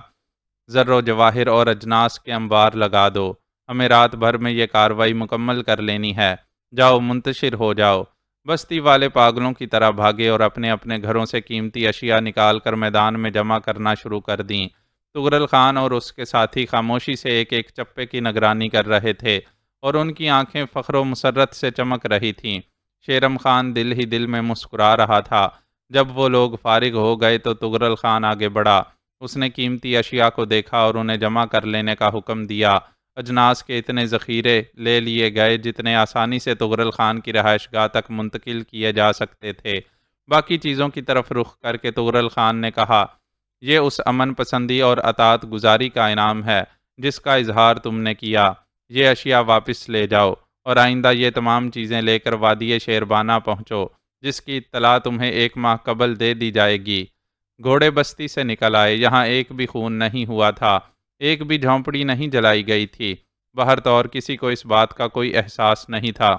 زر و جواہر اور اجناس کے انبار لگا دو۔ ہمیں رات بھر میں یہ کارروائی مکمل کر لینی ہے۔ جاؤ، منتشر ہو جاؤ۔ بستی والے پاگلوں کی طرح بھاگے اور اپنے اپنے گھروں سے قیمتی اشیاء نکال کر میدان میں جمع کرنا شروع کر دیں۔ تغرل خان اور اس کے ساتھی خاموشی سے ایک ایک چپے کی نگرانی کر رہے تھے اور ان کی آنکھیں فخر و مسرت سے چمک رہی تھیں۔ شیرم خان دل ہی دل میں مسکرا رہا تھا۔ جب وہ لوگ فارغ ہو گئے تو تغرل خان آگے بڑھا۔ اس نے قیمتی اشیاء کو دیکھا اور انہیں جمع کر لینے کا حکم دیا۔ اجناس کے اتنے ذخیرے لے لیے گئے جتنے آسانی سے تغرل خان کی رہائش گاہ تک منتقل کیے جا سکتے تھے۔ باقی چیزوں کی طرف رخ کر کے تغرل خان نے کہا، یہ اس امن پسندی اور اطاعت گزاری کا انعام ہے جس کا اظہار تم نے کیا۔ یہ اشیاء واپس لے جاؤ اور آئندہ یہ تمام چیزیں لے کر وادی شیربانہ پہنچو، جس کی اطلاع تمہیں 1 ماہ قبل دے دی جائے گی۔ گھوڑے بستی سے نکل آئے۔ یہاں ایک بھی خون نہیں ہوا تھا، ایک بھی جھونپڑی نہیں جلائی گئی تھی۔ بہر طور کسی کو اس بات کا کوئی احساس نہیں تھا۔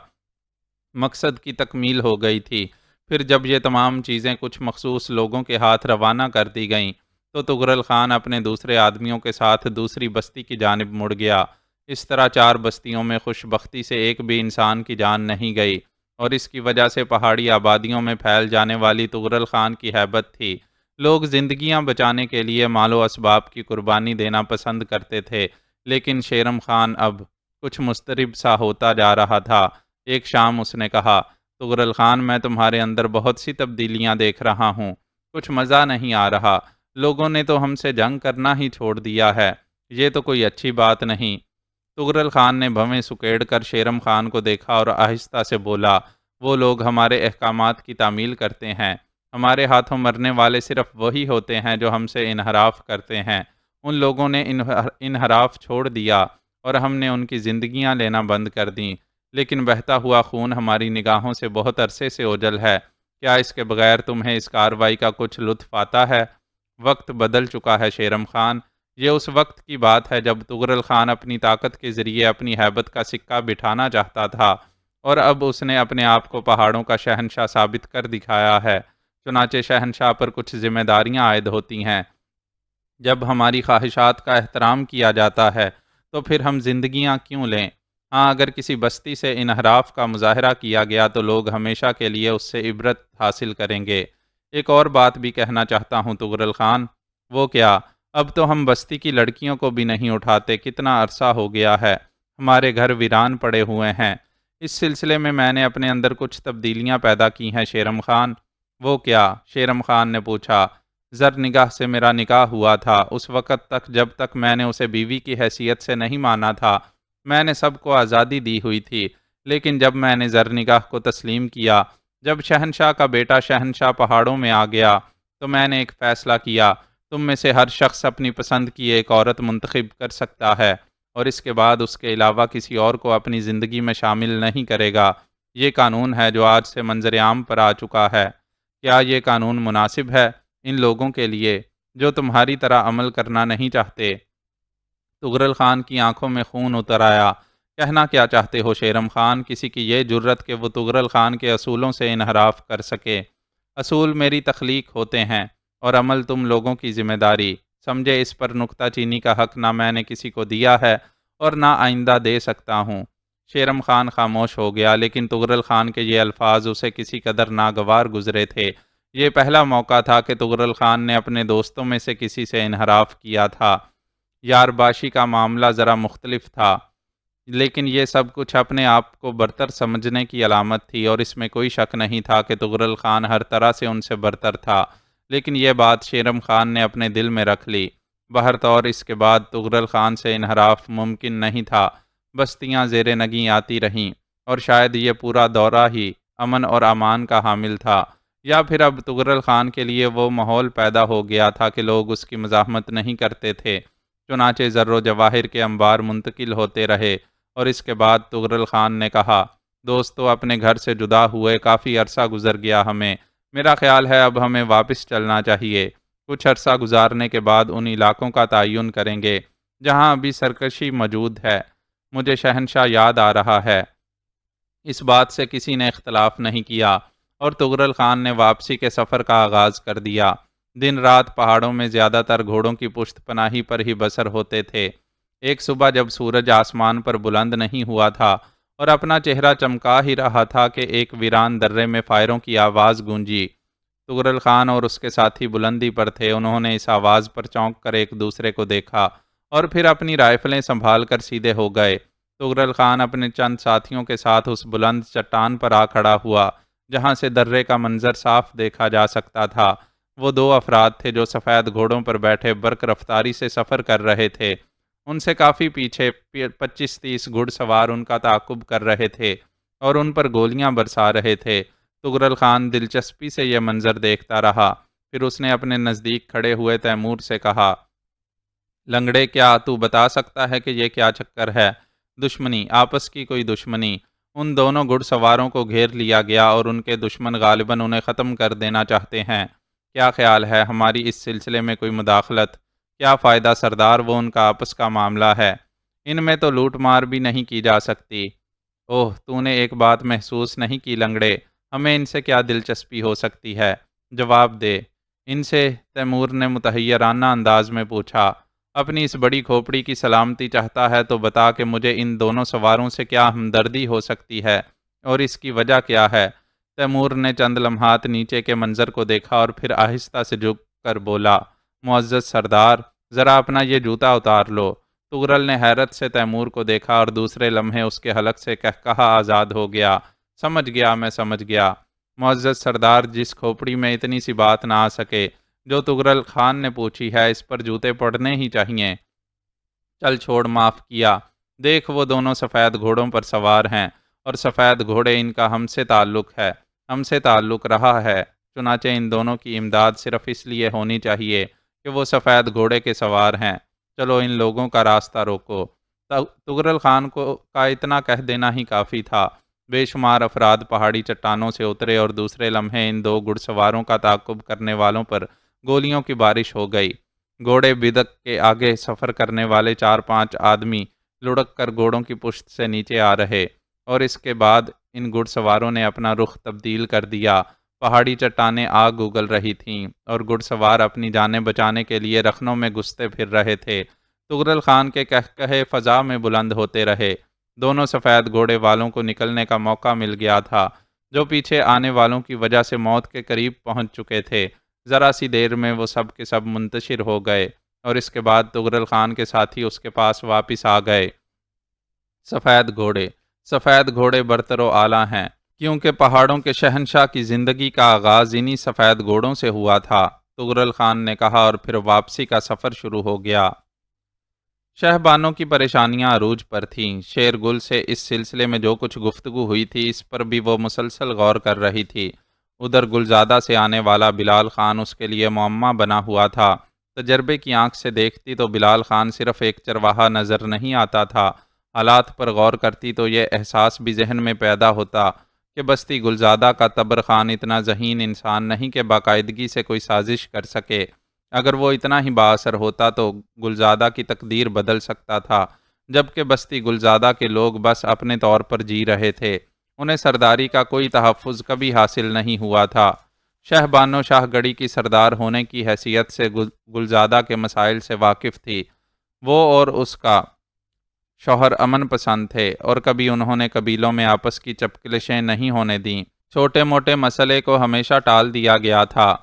مقصد کی تکمیل ہو گئی تھی۔ پھر جب یہ تمام چیزیں کچھ مخصوص لوگوں کے ہاتھ روانہ کر دی گئیں تو تغرل خان اپنے دوسرے آدمیوں کے ساتھ دوسری بستی کی جانب مڑ گیا۔ اس طرح 4 بستیوں میں خوش بختی سے ایک بھی انسان کی جان نہیں گئی، اور اس کی وجہ سے پہاڑی آبادیوں میں پھیل جانے والی تغرل خان کی ہیبت تھی۔ لوگ زندگیاں بچانے کے لیے مال و اسباب کی قربانی دینا پسند کرتے تھے، لیکن شیرم خان اب کچھ مضطرب سا ہوتا جا رہا تھا۔ ایک شام اس نے کہا، تغرل خان، میں تمہارے اندر بہت سی تبدیلیاں دیکھ رہا ہوں، کچھ مزہ نہیں آ رہا۔ لوگوں نے تو ہم سے جنگ کرنا ہی چھوڑ دیا ہے، یہ تو کوئی اچھی بات نہیں۔ تغرل خان نے بھویں سکیڑ کر شیرم خان کو دیکھا اور آہستہ سے بولا، وہ لوگ ہمارے احکامات کی تعمیل کرتے ہیں، ہمارے ہاتھوں مرنے والے صرف وہی ہوتے ہیں جو ہم سے انحراف کرتے ہیں۔ ان لوگوں نے انحراف چھوڑ دیا اور ہم نے ان کی زندگیاں لینا بند کر دیں، لیکن بہتا ہوا خون ہماری نگاہوں سے بہت عرصے سے اوجھل ہے۔ کیا اس کے بغیر تمہیں اس کارروائی کا کچھ لطف آتا ہے؟ وقت بدل چکا ہے شیرم خان۔ یہ اس وقت کی بات ہے جب تغرل خان اپنی طاقت کے ذریعے اپنی ہیبت کا سکہ بٹھانا چاہتا تھا، اور اب اس نے اپنے آپ کو پہاڑوں کا شہنشاہ ثابت کر دکھایا ہے۔ چنانچہ شہنشاہ پر کچھ ذمہ داریاں عائد ہوتی ہیں۔ جب ہماری خواہشات کا احترام کیا جاتا ہے تو پھر ہم زندگیاں کیوں لیں؟ ہاں، اگر کسی بستی سے انحراف کا مظاہرہ کیا گیا تو لوگ ہمیشہ کے لیے اس سے عبرت حاصل کریں گے۔ ایک اور بات بھی کہنا چاہتا ہوں تغرل خان۔ وہ کیا؟ اب تو ہم بستی کی لڑکیوں کو بھی نہیں اٹھاتے، کتنا عرصہ ہو گیا ہے، ہمارے گھر ویران پڑے ہوئے ہیں۔ اس سلسلے میں نے اپنے اندر کچھ تبدیلیاں پیدا کی ہیں شیرم خان۔ وہ کیا؟ شیرم خان نے پوچھا۔ زر نگاہ سے میرا نکاح ہوا تھا، اس وقت تک جب تک میں نے اسے بیوی کی حیثیت سے نہیں مانا تھا، میں نے سب کو آزادی دی ہوئی تھی، لیکن جب میں نے زر نگاہ کو تسلیم کیا، جب شہنشاہ کا بیٹا شہنشاہ پہاڑوں میں آ گیا، تو میں نے ایک فیصلہ کیا، تم میں سے ہر شخص اپنی پسند کی ایک عورت منتخب کر سکتا ہے، اور اس کے بعد اس کے علاوہ کسی اور کو اپنی زندگی میں شامل نہیں کرے گا۔ یہ قانون ہے جو آج سے منظر عام پر آ چکا ہے۔ کیا یہ قانون مناسب ہے ان لوگوں کے لیے جو تمہاری طرح عمل کرنا نہیں چاہتے؟ تغرل خان کی آنکھوں میں خون اتر آیا۔ کہنا کیا چاہتے ہو شیرم خان؟ کسی کی یہ جرت کہ وہ تغرل خان کے اصولوں سے انحراف کر سکے؟ اصول میری تخلیق ہوتے ہیں اور عمل تم لوگوں کی ذمہ داری، سمجھے؟ اس پر نکتہ چینی کا حق نہ میں نے کسی کو دیا ہے اور نہ آئندہ دے سکتا ہوں۔ شیرم خان خاموش ہو گیا، لیکن تغرل خان کے یہ الفاظ اسے کسی قدر ناگوار گزرے تھے۔ یہ پہلا موقع تھا کہ تغرل خان نے اپنے دوستوں میں سے کسی سے انحراف کیا تھا۔ یارباشی کا معاملہ ذرا مختلف تھا، لیکن یہ سب کچھ اپنے آپ کو برتر سمجھنے کی علامت تھی، اور اس میں کوئی شک نہیں تھا کہ تغرل خان ہر طرح سے ان سے برتر تھا۔ لیکن یہ بات شیرم خان نے اپنے دل میں رکھ لی۔ بہرطور اس کے بعد تغرل خان سے انحراف ممکن نہیں تھا۔ بستیاں زیر نگیں آتی رہیں، اور شاید یہ پورا دورہ ہی امن اور امان کا حامل تھا، یا پھر اب تغرل خان کے لیے وہ ماحول پیدا ہو گیا تھا کہ لوگ اس کی مزاحمت نہیں کرتے تھے۔ چنانچہ زر و جواہر کے انبار منتقل ہوتے رہے، اور اس کے بعد تغرل خان نے کہا، دوستو، اپنے گھر سے جدا ہوئے کافی عرصہ گزر گیا ہمیں، میرا خیال ہے اب ہمیں واپس چلنا چاہیے۔ کچھ عرصہ گزارنے کے بعد ان علاقوں کا تعین کریں گے جہاں ابھی سرکشی موجود ہے۔ مجھے شہنشاہ یاد آ رہا ہے۔ اس بات سے کسی نے اختلاف نہیں کیا، اور تغرل خان نے واپسی کے سفر کا آغاز کر دیا۔ دن رات پہاڑوں میں زیادہ تر گھوڑوں کی پشت پناہی پر ہی بسر ہوتے تھے۔ ایک صبح جب سورج آسمان پر بلند نہیں ہوا تھا اور اپنا چہرہ چمکا ہی رہا تھا کہ ایک ویران درے میں فائروں کی آواز گونجی۔ تغرل خان اور اس کے ساتھی بلندی پر تھے، انہوں نے اس آواز پر چونک کر ایک دوسرے کو دیکھا اور پھر اپنی رائفلیں سنبھال کر سیدھے ہو گئے۔ تغرل خان اپنے چند ساتھیوں کے ساتھ اس بلند چٹان پر آ کھڑا ہوا جہاں سے درے کا منظر صاف دیکھا جا سکتا تھا۔ وہ 2 افراد تھے جو سفید گھوڑوں پر بیٹھے برق رفتاری سے سفر کر رہے تھے۔ ان سے کافی پیچھے 25-30 گھڑ سوار ان کا تعاقب کر رہے تھے اور ان پر گولیاں برسا رہے تھے۔ تغرل خان دلچسپی سے یہ منظر دیکھتا رہا، پھر اس نے اپنے نزدیک کھڑے ہوئے تیمور سے کہا، لنگڑے، کیا تو بتا سکتا ہے کہ یہ کیا چکر ہے؟ دشمنی، آپس کی کوئی دشمنی۔ ان دونوں گھڑ سواروں کو گھیر لیا گیا اور ان کے دشمن غالباً انہیں ختم کر دینا چاہتے ہیں۔ کیا خیال ہے ہماری اس سلسلے میں کوئی مداخلت؟ کیا فائدہ سردار، وہ ان کا آپس کا معاملہ ہے، ان میں تو لوٹ مار بھی نہیں کی جا سکتی۔ اوہ، تو نے ایک بات محسوس نہیں کی لنگڑے؟ ہمیں ان سے کیا دلچسپی ہو سکتی ہے؟ جواب دے۔ ان سے تیمور نے متحیرانہ انداز میں پوچھا۔ اپنی اس بڑی کھوپڑی کی سلامتی چاہتا ہے تو بتا کہ مجھے ان دونوں سواروں سے کیا ہمدردی ہو سکتی ہے اور اس کی وجہ کیا ہے؟ تیمور نے چند لمحات نیچے کے منظر کو دیکھا اور پھر آہستہ سے جھک کر بولا، معزز سردار، ذرا اپنا یہ جوتا اتار لو۔ تغرل نے حیرت سے تیمور کو دیکھا اور دوسرے لمحے اس کے حلق سے قہقہا آزاد ہو گیا۔ سمجھ گیا، میں سمجھ گیا۔ معزز سردار، جس کھوپڑی میں اتنی سی بات نہ آ سکے جو تغرل خان نے پوچھی ہے، اس پر جوتے پڑنے ہی چاہیے۔ چل چھوڑ، معاف کیا۔ دیکھ، وہ دونوں سفید گھوڑوں پر سوار ہیں اور سفید گھوڑے ان کا ہم سے تعلق ہے، ہم سے تعلق رہا ہے، چنانچہ ان دونوں کی امداد صرف اس لیے ہونی چاہیے کہ وہ سفید گھوڑے کے سوار ہیں۔ چلو ان لوگوں کا راستہ روکو۔ تغرل خان کو کا اتنا کہہ دینا ہی کافی تھا۔ بے شمار افراد پہاڑی چٹانوں سے اترے اور دوسرے لمحے ان دو گھڑ سواروں کا تعاقب کرنے والوں پر گولیوں کی بارش ہو گئی۔ گھوڑے بدک کے آگے سفر کرنے والے 4-5 آدمی لڑک کر گھوڑوں کی پشت سے نیچے آ رہے اور اس کے بعد ان گھڑ سواروں نے اپنا رخ تبدیل کر دیا۔ پہاڑی چٹانیں آگ اگل رہی تھیں اور گھڑ سوار اپنی جانیں بچانے کے لیے رخنوں میں گھستے پھر رہے تھے۔ تغرل خان کے قہقہے فضا میں بلند ہوتے رہے۔ دونوں سفید گھوڑے والوں کو نکلنے کا موقع مل گیا تھا، جو پیچھے آنے والوں کی وجہ سے موت کے قریب پہنچ چکے تھے۔ ذرا سی دیر میں وہ سب کے سب منتشر ہو گئے اور اس کے بعد تغرل خان کے ساتھی اس کے پاس واپس آ گئے۔ سفید گھوڑے برتر و اعلیٰ ہیں، کیونکہ پہاڑوں کے شہنشاہ کی زندگی کا آغاز انہی سفید گھوڑوں سے ہوا تھا، تغرل خان نے کہا، اور پھر واپسی کا سفر شروع ہو گیا۔ شہبانوں کی پریشانیاں عروج پر تھیں۔ شیر گل سے اس سلسلے میں جو کچھ گفتگو ہوئی تھی، اس پر بھی وہ مسلسل غور کر رہی تھی۔ ادھر گلزادہ سے آنے والا بلال خان اس کے لیے معمہ بنا ہوا تھا۔ تجربے کی آنکھ سے دیکھتی تو بلال خان صرف ایک چرواہا نظر نہیں آتا تھا۔ حالات پر غور کرتی تو یہ احساس بھی ذہن میں پیدا ہوتا کہ بستی گلزادہ کا تبر خان اتنا ذہین انسان نہیں کہ باقاعدگی سے کوئی سازش کر سکے۔ اگر وہ اتنا ہی بااثر ہوتا تو گلزادہ کی تقدیر بدل سکتا تھا، جبکہ بستی گلزادہ کے لوگ بس اپنے طور پر جی رہے تھے، انہیں سرداری کا کوئی تحفظ کبھی حاصل نہیں ہوا تھا۔ شہبانو شاہ گڑھی کی سردار ہونے کی حیثیت سے گلزادہ کے مسائل سے واقف تھی۔ وہ اور اس کا شوہر امن پسند تھے اور کبھی انہوں نے قبیلوں میں آپس کی چپکلشیں نہیں ہونے دیں۔ چھوٹے موٹے مسئلے کو ہمیشہ ٹال دیا گیا تھا۔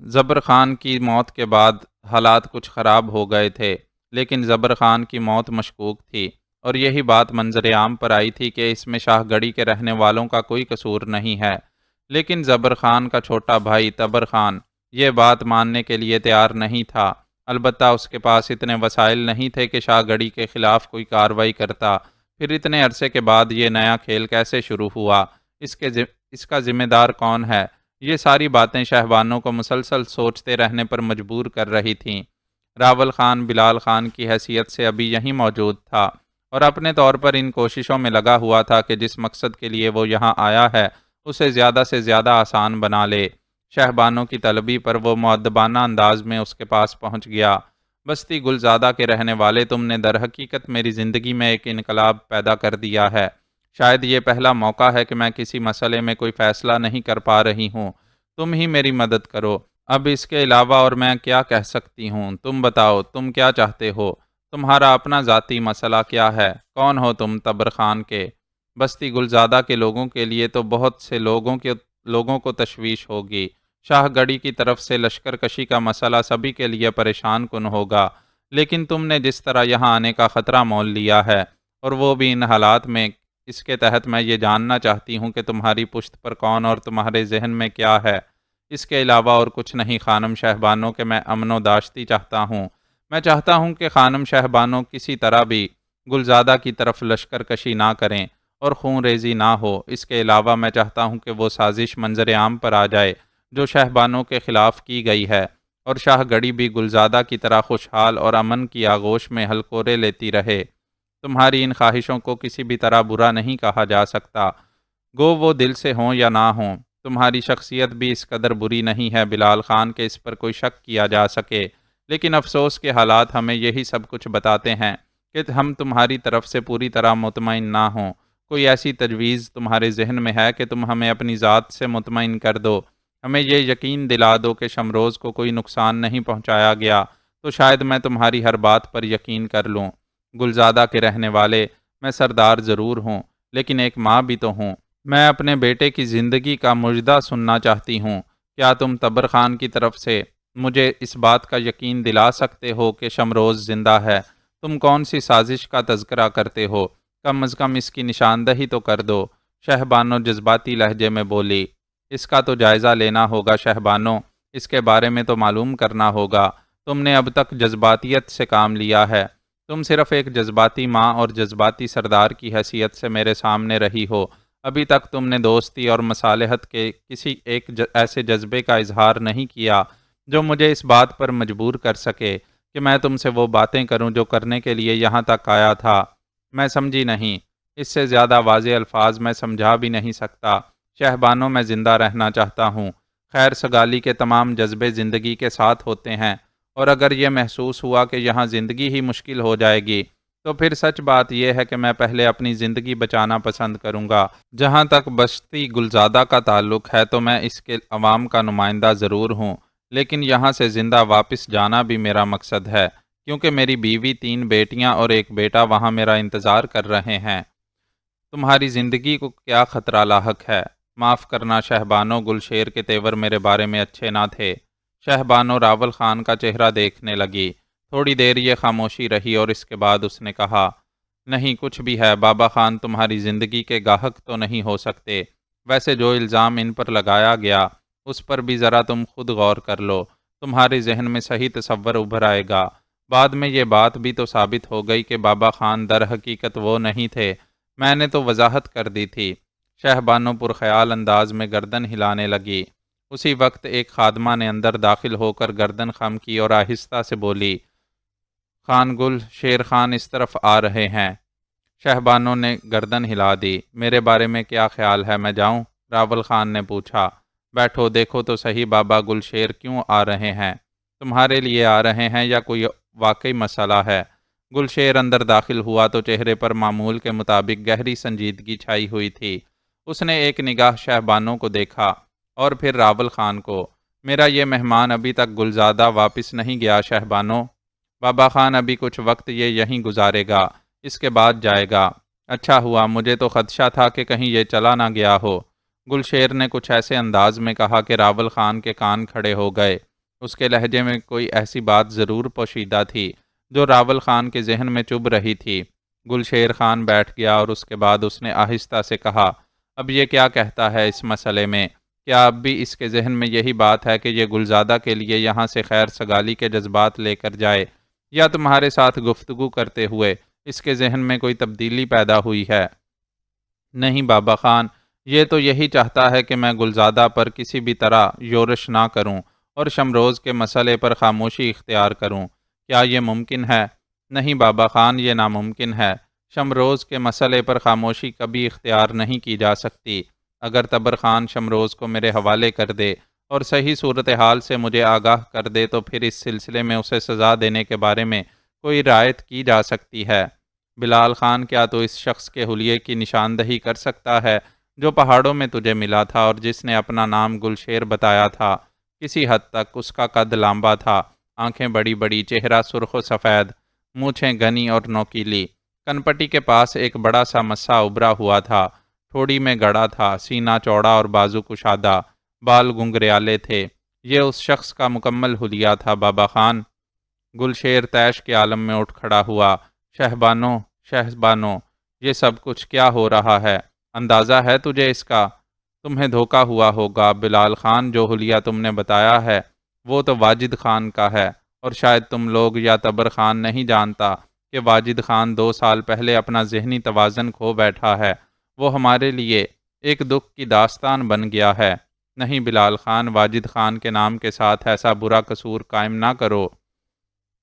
زبر خان کی موت کے بعد حالات کچھ خراب ہو گئے تھے، لیکن زبر خان کی موت مشکوک تھی اور یہی بات منظر عام پر آئی تھی کہ اس میں شاہ گڑھی کے رہنے والوں کا کوئی قصور نہیں ہے۔ لیکن زبر خان کا چھوٹا بھائی تبر خان یہ بات ماننے کے لیے تیار نہیں تھا۔ البتہ اس کے پاس اتنے وسائل نہیں تھے کہ شاہ گڑھی کے خلاف کوئی کارروائی کرتا۔ پھر اتنے عرصے کے بعد یہ نیا کھیل کیسے شروع ہوا؟ اس کا ذمہ دار کون ہے؟ یہ ساری باتیں شہبانوں کو مسلسل سوچتے رہنے پر مجبور کر رہی تھیں۔ راول خان بلال خان کی حیثیت سے ابھی یہیں موجود تھا اور اپنے طور پر ان کوششوں میں لگا ہوا تھا کہ جس مقصد کے لیے وہ یہاں آیا ہے اسے زیادہ سے زیادہ آسان بنا لے۔ شہبانوں کی طلبی پر وہ مؤدبانہ انداز میں اس کے پاس پہنچ گیا۔ بستی گلزادہ کے رہنے والے، تم نے در حقیقت میری زندگی میں ایک انقلاب پیدا کر دیا ہے۔ شاید یہ پہلا موقع ہے کہ میں کسی مسئلے میں کوئی فیصلہ نہیں کر پا رہی ہوں۔ تم ہی میری مدد کرو۔ اب اس کے علاوہ اور میں کیا کہہ سکتی ہوں؟ تم بتاؤ، تم کیا چاہتے ہو؟ تمہارا اپنا ذاتی مسئلہ کیا ہے؟ کون ہو تم تبر خان کے؟ بستی گلزادہ کے لوگوں کے لیے تو بہت سے لوگوں کو تشویش ہوگی۔ شاہ گڑھی کی طرف سے لشکر کشی کا مسئلہ سبھی کے لیے پریشان کن ہوگا، لیکن تم نے جس طرح یہاں آنے کا خطرہ مول لیا ہے، اور وہ بھی ان حالات میں، اس کے تحت میں یہ جاننا چاہتی ہوں کہ تمہاری پشت پر کون اور تمہارے ذہن میں کیا ہے۔ اس کے علاوہ اور کچھ نہیں خانم شہبانو کہ میں امن و داشتی چاہتا ہوں۔ میں چاہتا ہوں کہ خانم شہبانو کسی طرح بھی گلزادہ کی طرف لشکر کشی نہ کریں اور خون ریزی نہ ہو۔ اس کے علاوہ میں چاہتا ہوں کہ وہ سازش منظر عام پر آ جائے جو شہبانوں کے خلاف کی گئی ہے، اور شاہ گڑھی بھی گلزادہ کی طرح خوشحال اور امن کی آغوش میں ہلکورے لیتی رہے۔ تمہاری ان خواہشوں کو کسی بھی طرح برا نہیں کہا جا سکتا، گو وہ دل سے ہوں یا نہ ہوں۔ تمہاری شخصیت بھی اس قدر بری نہیں ہے بلال خان کہ اس پر کوئی شک کیا جا سکے، لیکن افسوس کے حالات ہمیں یہی سب کچھ بتاتے ہیں کہ ہم تمہاری طرف سے پوری طرح مطمئن نہ ہوں۔ کوئی ایسی تجویز تمہارے ذہن میں ہے کہ تم ہمیں اپنی ذات سے مطمئن کر دو، ہمیں یہ یقین دلا دو کہ شمروز کو کوئی نقصان نہیں پہنچایا گیا، تو شاید میں تمہاری ہر بات پر یقین کر لوں۔ گلزادہ کے رہنے والے میں سردار ضرور ہوں، لیکن ایک ماں بھی تو ہوں۔ میں اپنے بیٹے کی زندگی کا مژدہ سننا چاہتی ہوں۔ کیا تم تبر خان کی طرف سے مجھے اس بات کا یقین دلا سکتے ہو کہ شمروز زندہ ہے؟ تم کون سی سازش کا تذکرہ کرتے ہو؟ کم از کم اس کی نشاندہی تو کر دو۔ شہبانو جذباتی لہجے میں بولی۔ اس کا تو جائزہ لینا ہوگا شہبانو، اس کے بارے میں تو معلوم کرنا ہوگا۔ تم نے اب تک جذباتیت سے کام لیا ہے۔ تم صرف ایک جذباتی ماں اور جذباتی سردار کی حیثیت سے میرے سامنے رہی ہو۔ ابھی تک تم نے دوستی اور مصالحت کے کسی ایک ایسے جذبے کا اظہار نہیں کیا جو مجھے اس بات پر مجبور کر سکے کہ میں تم سے وہ باتیں کروں جو کرنے کے لیے یہاں تک آیا تھا۔ میں سمجھی نہیں۔ اس سے زیادہ واضح الفاظ میں سمجھا بھی نہیں سکتا۔ شہبانو، میں زندہ رہنا چاہتا ہوں۔ خیر سگالی کے تمام جذبے زندگی کے ساتھ ہوتے ہیں، اور اگر یہ محسوس ہوا کہ یہاں زندگی ہی مشکل ہو جائے گی تو پھر سچ بات یہ ہے کہ میں پہلے اپنی زندگی بچانا پسند کروں گا۔ جہاں تک بستی گلزادہ کا تعلق ہے تو میں اس کے عوام کا نمائندہ ضرور ہوں، لیکن یہاں سے زندہ واپس جانا بھی میرا مقصد ہے، کیونکہ میری بیوی، 3 بیٹیاں اور ایک بیٹا وہاں میرا انتظار کر رہے ہیں۔ تمہاری زندگی کو کیا خطرہ لاحق ہے؟ معاف کرنا شہبانو، گلشیر کے تیور میرے بارے میں اچھے نہ تھے۔ شہبانو راول خان کا چہرہ دیکھنے لگی۔ تھوڑی دیر یہ خاموشی رہی اور اس کے بعد اس نے کہا، نہیں کچھ بھی ہے، بابا خان تمہاری زندگی کے گاہک تو نہیں ہو سکتے۔ ویسے جو الزام ان پر لگایا گیا اس پر بھی ذرا تم خود غور کر لو، تمہارے ذہن میں صحیح تصور ابھر آئے گا۔ بعد میں یہ بات بھی تو ثابت ہو گئی کہ بابا خان در حقیقت وہ نہیں تھے، میں نے تو وضاحت کر دی تھی۔ شہبانو پرخیال انداز میں گردن ہلانے لگی۔ اسی وقت ایک خادمہ نے اندر داخل ہو کر گردن خم کی اور آہستہ سے بولی، خان گل شیر خان اس طرف آ رہے ہیں۔ شہبانو نے گردن ہلا دی۔ میرے بارے میں کیا خیال ہے، میں جاؤں؟ راول خان نے پوچھا۔ بیٹھو، دیکھو تو صحیح بابا گلشیر کیوں آ رہے ہیں؟ تمہارے لیے آ رہے ہیں یا کوئی واقعی مسئلہ ہے؟ گلشیر اندر داخل ہوا تو چہرے پر معمول کے مطابق گہری سنجیدگی چھائی ہوئی تھی۔ اس نے ایک نگاہ شہبانو کو دیکھا اور پھر راول خان کو۔ میرا یہ مہمان ابھی تک گلزادہ واپس نہیں گیا شہبانو؟ بابا خان ابھی کچھ وقت یہ یہیں گزارے گا، اس کے بعد جائے گا۔ اچھا ہوا، مجھے تو خدشہ تھا کہ کہیں یہ چلا نہ گیا ہو۔ گلشیر نے کچھ ایسے انداز میں کہا کہ راول خان کے کان کھڑے ہو گئے۔ اس کے لہجے میں کوئی ایسی بات ضرور پوشیدہ تھی جو راول خان کے ذہن میں چبھ رہی تھی۔ گلشیر خان بیٹھ گیا اور اس کے بعد اس نے آہستہ سے کہا، اب یہ کیا کہتا ہے اس مسئلے میں؟ کیا اب بھی اس کے ذہن میں یہی بات ہے کہ یہ گلزادہ کے لیے یہاں سے خیر سگالی کے جذبات لے کر جائے، یا تمہارے ساتھ گفتگو کرتے ہوئے اس کے ذہن میں کوئی تبدیلی پیدا ہوئی ہے؟ نہیں بابا خان، یہ تو یہی چاہتا ہے کہ میں گلزادہ پر کسی بھی طرح یورش نہ کروں اور شمروز کے مسئلے پر خاموشی اختیار کروں۔ کیا یہ ممکن ہے؟ نہیں بابا خان، یہ ناممکن ہے۔ شمروز کے مسئلے پر خاموشی کبھی اختیار نہیں کی جا سکتی۔ اگر تبر خان شمروز کو میرے حوالے کر دے اور صحیح صورتحال سے مجھے آگاہ کر دے تو پھر اس سلسلے میں اسے سزا دینے کے بارے میں کوئی رعایت کی جا سکتی ہے۔ بلال خان، کیا تو اس شخص کے حلیے کی نشاندہی کر سکتا ہے جو پہاڑوں میں تجھے ملا تھا اور جس نے اپنا نام گلشیر بتایا تھا؟ کسی حد تک اس کا قد لمبا تھا، آنکھیں بڑی بڑی، چہرہ سرخ و سفید، مونچھیں گھنی اور نوکیلی، کنپٹی کے پاس ایک بڑا سا مسا ابھرا ہوا تھا، ٹھوڑی میں گڑا تھا، سینہ چوڑا اور بازو کشادہ، بال گنگریالے تھے۔ یہ اس شخص کا مکمل حلیہ تھا بابا خان۔ گلشیر طیش کے عالم میں اٹھ کھڑا ہوا۔ شہبانو، شہبانو، یہ سب کچھ کیا ہو رہا ہے؟ اندازہ ہے تجھے اس کا؟ تمہیں دھوکا ہوا ہوگا بلال خان، جو حلیہ تم نے بتایا ہے وہ تو واجد خان کا ہے، اور شاید تم لوگ یا تبر خان نہیں جانتا کہ واجد خان 2 سال پہلے اپنا ذہنی توازن کھو بیٹھا ہے۔ وہ ہمارے لیے ایک دکھ کی داستان بن گیا ہے۔ نہیں بلال خان، واجد خان کے نام کے ساتھ ایسا برا قصور قائم نہ کرو۔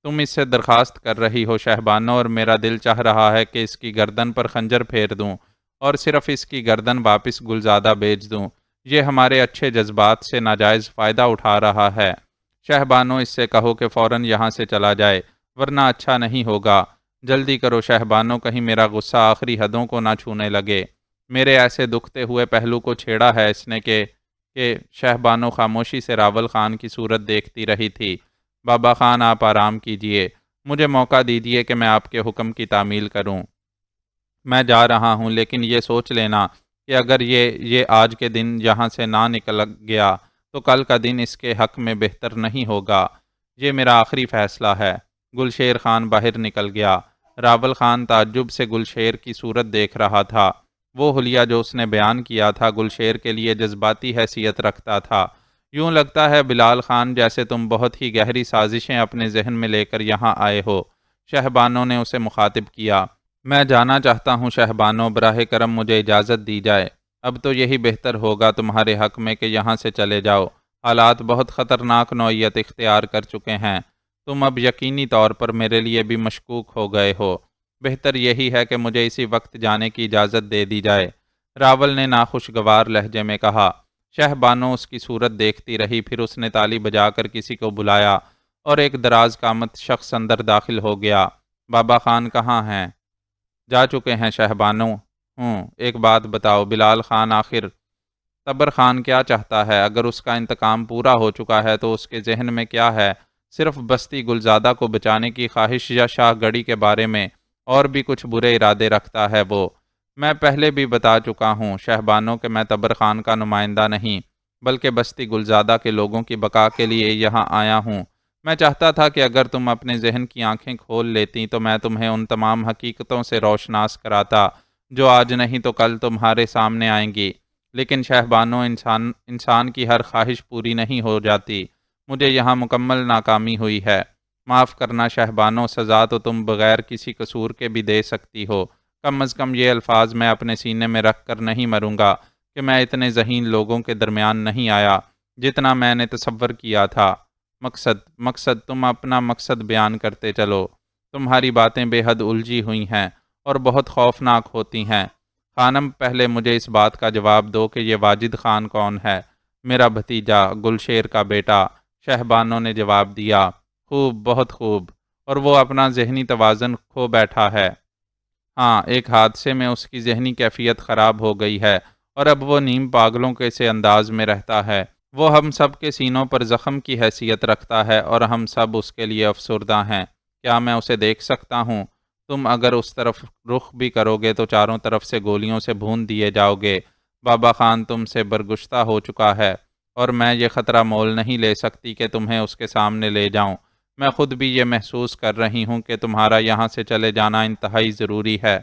تم اس سے درخواست کر رہی ہو شہبانو، اور میرا دل چاہ رہا ہے کہ اس کی گردن پر خنجر پھیر دوں اور صرف اس کی گردن واپس گلزادہ بیچ دوں۔ یہ ہمارے اچھے جذبات سے ناجائز فائدہ اٹھا رہا ہے۔ شہبانو، اس سے کہو کہ فوراً یہاں سے چلا جائے، ورنہ اچھا نہیں ہوگا۔ جلدی کرو شہبانو، کہیں میرا غصہ آخری حدوں کو نہ چھونے لگے۔ میرے ایسے دکھتے ہوئے پہلو کو چھیڑا ہے اس نے کہ شہبانو خاموشی سے راول خان کی صورت دیکھتی رہی تھی۔ بابا خان آپ آرام کیجئے، مجھے موقع دیجئے کہ میں آپ کے حکم کی تعمیل کروں۔ میں جا رہا ہوں، لیکن یہ سوچ لینا کہ اگر یہ آج کے دن یہاں سے نہ نکل گیا تو کل کا دن اس کے حق میں بہتر نہیں ہوگا۔ یہ میرا آخری فیصلہ ہے۔ گلشیر خان باہر نکل گیا۔ راول خان تعجب سے گلشیر کی صورت دیکھ رہا تھا۔ وہ حلیہ جو اس نے بیان کیا تھا گلشیر کے لیے جذباتی حیثیت رکھتا تھا۔ یوں لگتا ہے بلال خان جیسے تم بہت ہی گہری سازشیں اپنے ذہن میں لے کر یہاں آئے ہو۔ شہبانو نے اسے مخاطب کیا۔ میں جانا چاہتا ہوں شہبانو، براہ کرم مجھے اجازت دی جائے۔ اب تو یہی بہتر ہوگا تمہارے حق میں کہ یہاں سے چلے جاؤ۔ حالات بہت خطرناک نوعیت اختیار کر چکے ہیں۔ تم اب یقینی طور پر میرے لیے بھی مشکوک ہو گئے ہو۔ بہتر یہی ہے کہ مجھے اسی وقت جانے کی اجازت دے دی جائے۔ راول نے ناخوشگوار لہجے میں کہا۔ شہبانو اس کی صورت دیکھتی رہی، پھر اس نے تالی بجا کر کسی کو بلایا اور ایک دراز قامت شخص اندر داخل ہو گیا۔ بابا خان کہاں ہیں؟ جا چکے ہیں شہبانو۔ ایک بات بتاؤ بلال خان، آخر تبر خان کیا چاہتا ہے؟ اگر اس کا انتقام پورا ہو چکا ہے تو اس کے ذہن میں کیا ہے؟ صرف بستی گلزادہ کو بچانے کی خواہش یا شاہ گڑھی کے بارے میں اور بھی کچھ برے ارادے رکھتا ہے وہ؟ میں پہلے بھی بتا چکا ہوں شہبانو کہ میں تبر خان کا نمائندہ نہیں، بلکہ بستی گلزادہ کے لوگوں کی بقا کے لیے یہاں آیا ہوں۔ میں چاہتا تھا کہ اگر تم اپنے ذہن کی آنکھیں کھول لیتی تو میں تمہیں ان تمام حقیقتوں سے روشناس کراتا جو آج نہیں تو کل تمہارے سامنے آئیں گی۔ لیکن شہبانو، انسان کی ہر خواہش پوری نہیں ہو جاتی۔ مجھے یہاں مکمل ناکامی ہوئی ہے۔ معاف کرنا شہبانو، سزا تو تم بغیر کسی قصور کے بھی دے سکتی ہو۔ کم از کم یہ الفاظ میں اپنے سینے میں رکھ کر نہیں مروں گا کہ میں اتنے ذہین لوگوں کے درمیان نہیں آیا جتنا میں نے تصور کیا تھا۔ مقصد تم اپنا مقصد بیان کرتے چلو۔ تمہاری باتیں بے حد الجھی ہوئی ہیں اور بہت خوفناک ہوتی ہیں۔ خانم، پہلے مجھے اس بات کا جواب دو کہ یہ واجد خان کون ہے؟ میرا بھتیجا، گلشیر کا بیٹا، شہبانو نے جواب دیا۔ خوب، بہت خوب، اور وہ اپنا ذہنی توازن کھو بیٹھا ہے۔ ہاں، ایک حادثے میں اس کی ذہنی کیفیت خراب ہو گئی ہے اور اب وہ نیم پاگلوں کے سے انداز میں رہتا ہے۔ وہ ہم سب کے سینوں پر زخم کی حیثیت رکھتا ہے اور ہم سب اس کے لیے افسردہ ہیں۔ کیا میں اسے دیکھ سکتا ہوں؟ تم اگر اس طرف رخ بھی کرو گے تو چاروں طرف سے گولیوں سے بھون دیے جاؤ گے۔ بابا خان تم سے برگشتہ ہو چکا ہے اور میں یہ خطرہ مول نہیں لے سکتی کہ تمہیں اس کے سامنے لے جاؤں۔ میں خود بھی یہ محسوس کر رہی ہوں کہ تمہارا یہاں سے چلے جانا انتہائی ضروری ہے۔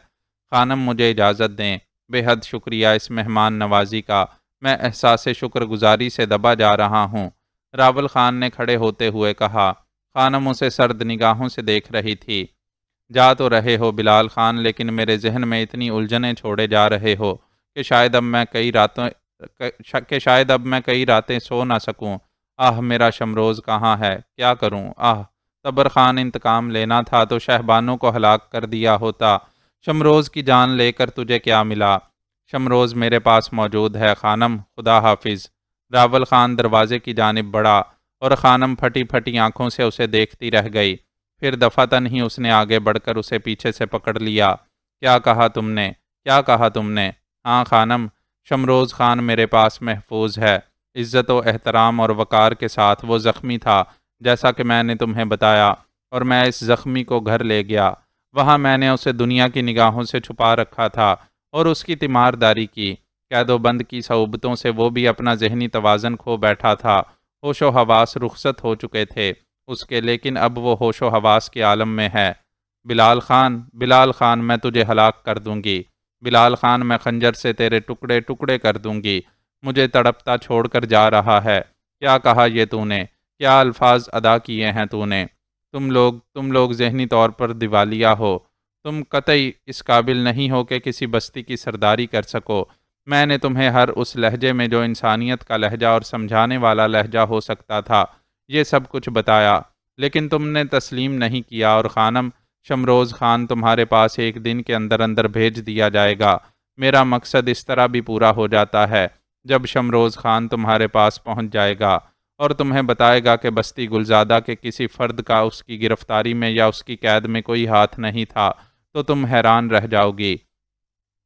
خانم، مجھے اجازت دیں۔ بے حد شکریہ اس مہمان نوازی کا، میں احساس شکر گزاری سے دبا جا رہا ہوں۔ راول خان نے کھڑے ہوتے ہوئے کہا۔ خانم اسے سرد نگاہوں سے دیکھ رہی تھی۔ جا تو رہے ہو بلال خان، لیکن میرے ذہن میں اتنی الجھنیں چھوڑے جا رہے ہو کہ شاید اب میں کئی راتیں سو نہ سکوں۔ آہ، میرا شمروز کہاں ہے؟ کیا کروں؟ آہ، تبر خان انتقام لینا تھا تو شہبانو کو ہلاک کر دیا ہوتا۔ شمروز کی جان لے کر تجھے کیا ملا؟ شمروز میرے پاس موجود ہے خانم، خدا حافظ۔ راول خان دروازے کی جانب بڑھا اور خانم پھٹی پھٹی آنکھوں سے اسے دیکھتی رہ گئی۔ پھر دفعتاً ہی اس نے آگے بڑھ کر اسے پیچھے سے پکڑ لیا۔ کیا کہا تم نے؟ کیا کہا تم نے؟ ہاں خانم، شمروز خان میرے پاس محفوظ ہے۔ عزت و احترام اور وقار کے ساتھ وہ زخمی تھا جیسا کہ میں نے تمہیں بتایا، اور میں اس زخمی کو گھر لے گیا۔ وہاں میں نے اسے دنیا کی نگاہوں سے چھپا رکھا تھا اور اس کی تیمارداری کی۔ قید و بند کی صعوبتوں سے وہ بھی اپنا ذہنی توازن کھو بیٹھا تھا۔ ہوش و حواس رخصت ہو چکے تھے اس کے، لیکن اب وہ ہوش و حواس کے عالم میں ہے۔ بلال خان، میں تجھے ہلاک کر دوں گی۔ بلال خان، میں خنجر سے تیرے ٹکڑے ٹکڑے کر دوں گی۔ مجھے تڑپتا چھوڑ کر جا رہا ہے۔ کیا کہا یہ تو نے؟ کیا الفاظ ادا کیے ہیں تو نے؟ تم لوگ ذہنی طور پر دیوالیہ ہو۔ تم قطعی اس قابل نہیں ہو کہ کسی بستی کی سرداری کر سکو۔ میں نے تمہیں ہر اس لہجے میں جو انسانیت کا لہجہ اور سمجھانے والا لہجہ ہو سکتا تھا یہ سب کچھ بتایا، لیکن تم نے تسلیم نہیں کیا، اور خانم، شمروز خان تمہارے پاس ایک دن کے اندر اندر بھیج دیا جائے گا۔ میرا مقصد اس طرح بھی پورا ہو جاتا ہے جب شمروز خان تمہارے پاس پہنچ جائے گا، اور تمہیں بتائے گا کہ بستی گلزادہ کے کسی فرد کا اس کی گرفتاری میں یا اس کی قید میں کوئی ہاتھ نہیں تھا، تو تم حیران رہ جاؤ گی،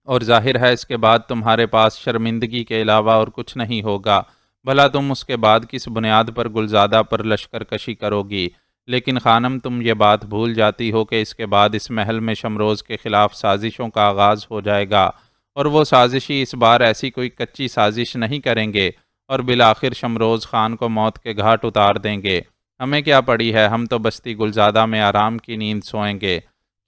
اور ظاہر ہے اس کے بعد تمہارے پاس شرمندگی کے علاوہ اور کچھ نہیں ہوگا۔ بھلا تم اس کے بعد کس بنیاد پر گلزادہ پر لشکر کشی کرو گی؟ لیکن خانم، تم یہ بات بھول جاتی ہو کہ اس کے بعد اس محل میں شمروز کے خلاف سازشوں کا آغاز ہو جائے گا، اور وہ سازشی اس بار ایسی کوئی کچی سازش نہیں کریں گے اور بالآخر شمروز خان کو موت کے گھاٹ اتار دیں گے۔ ہمیں کیا پڑی ہے، ہم تو بستی گلزادہ میں آرام کی نیند سوئیں گے،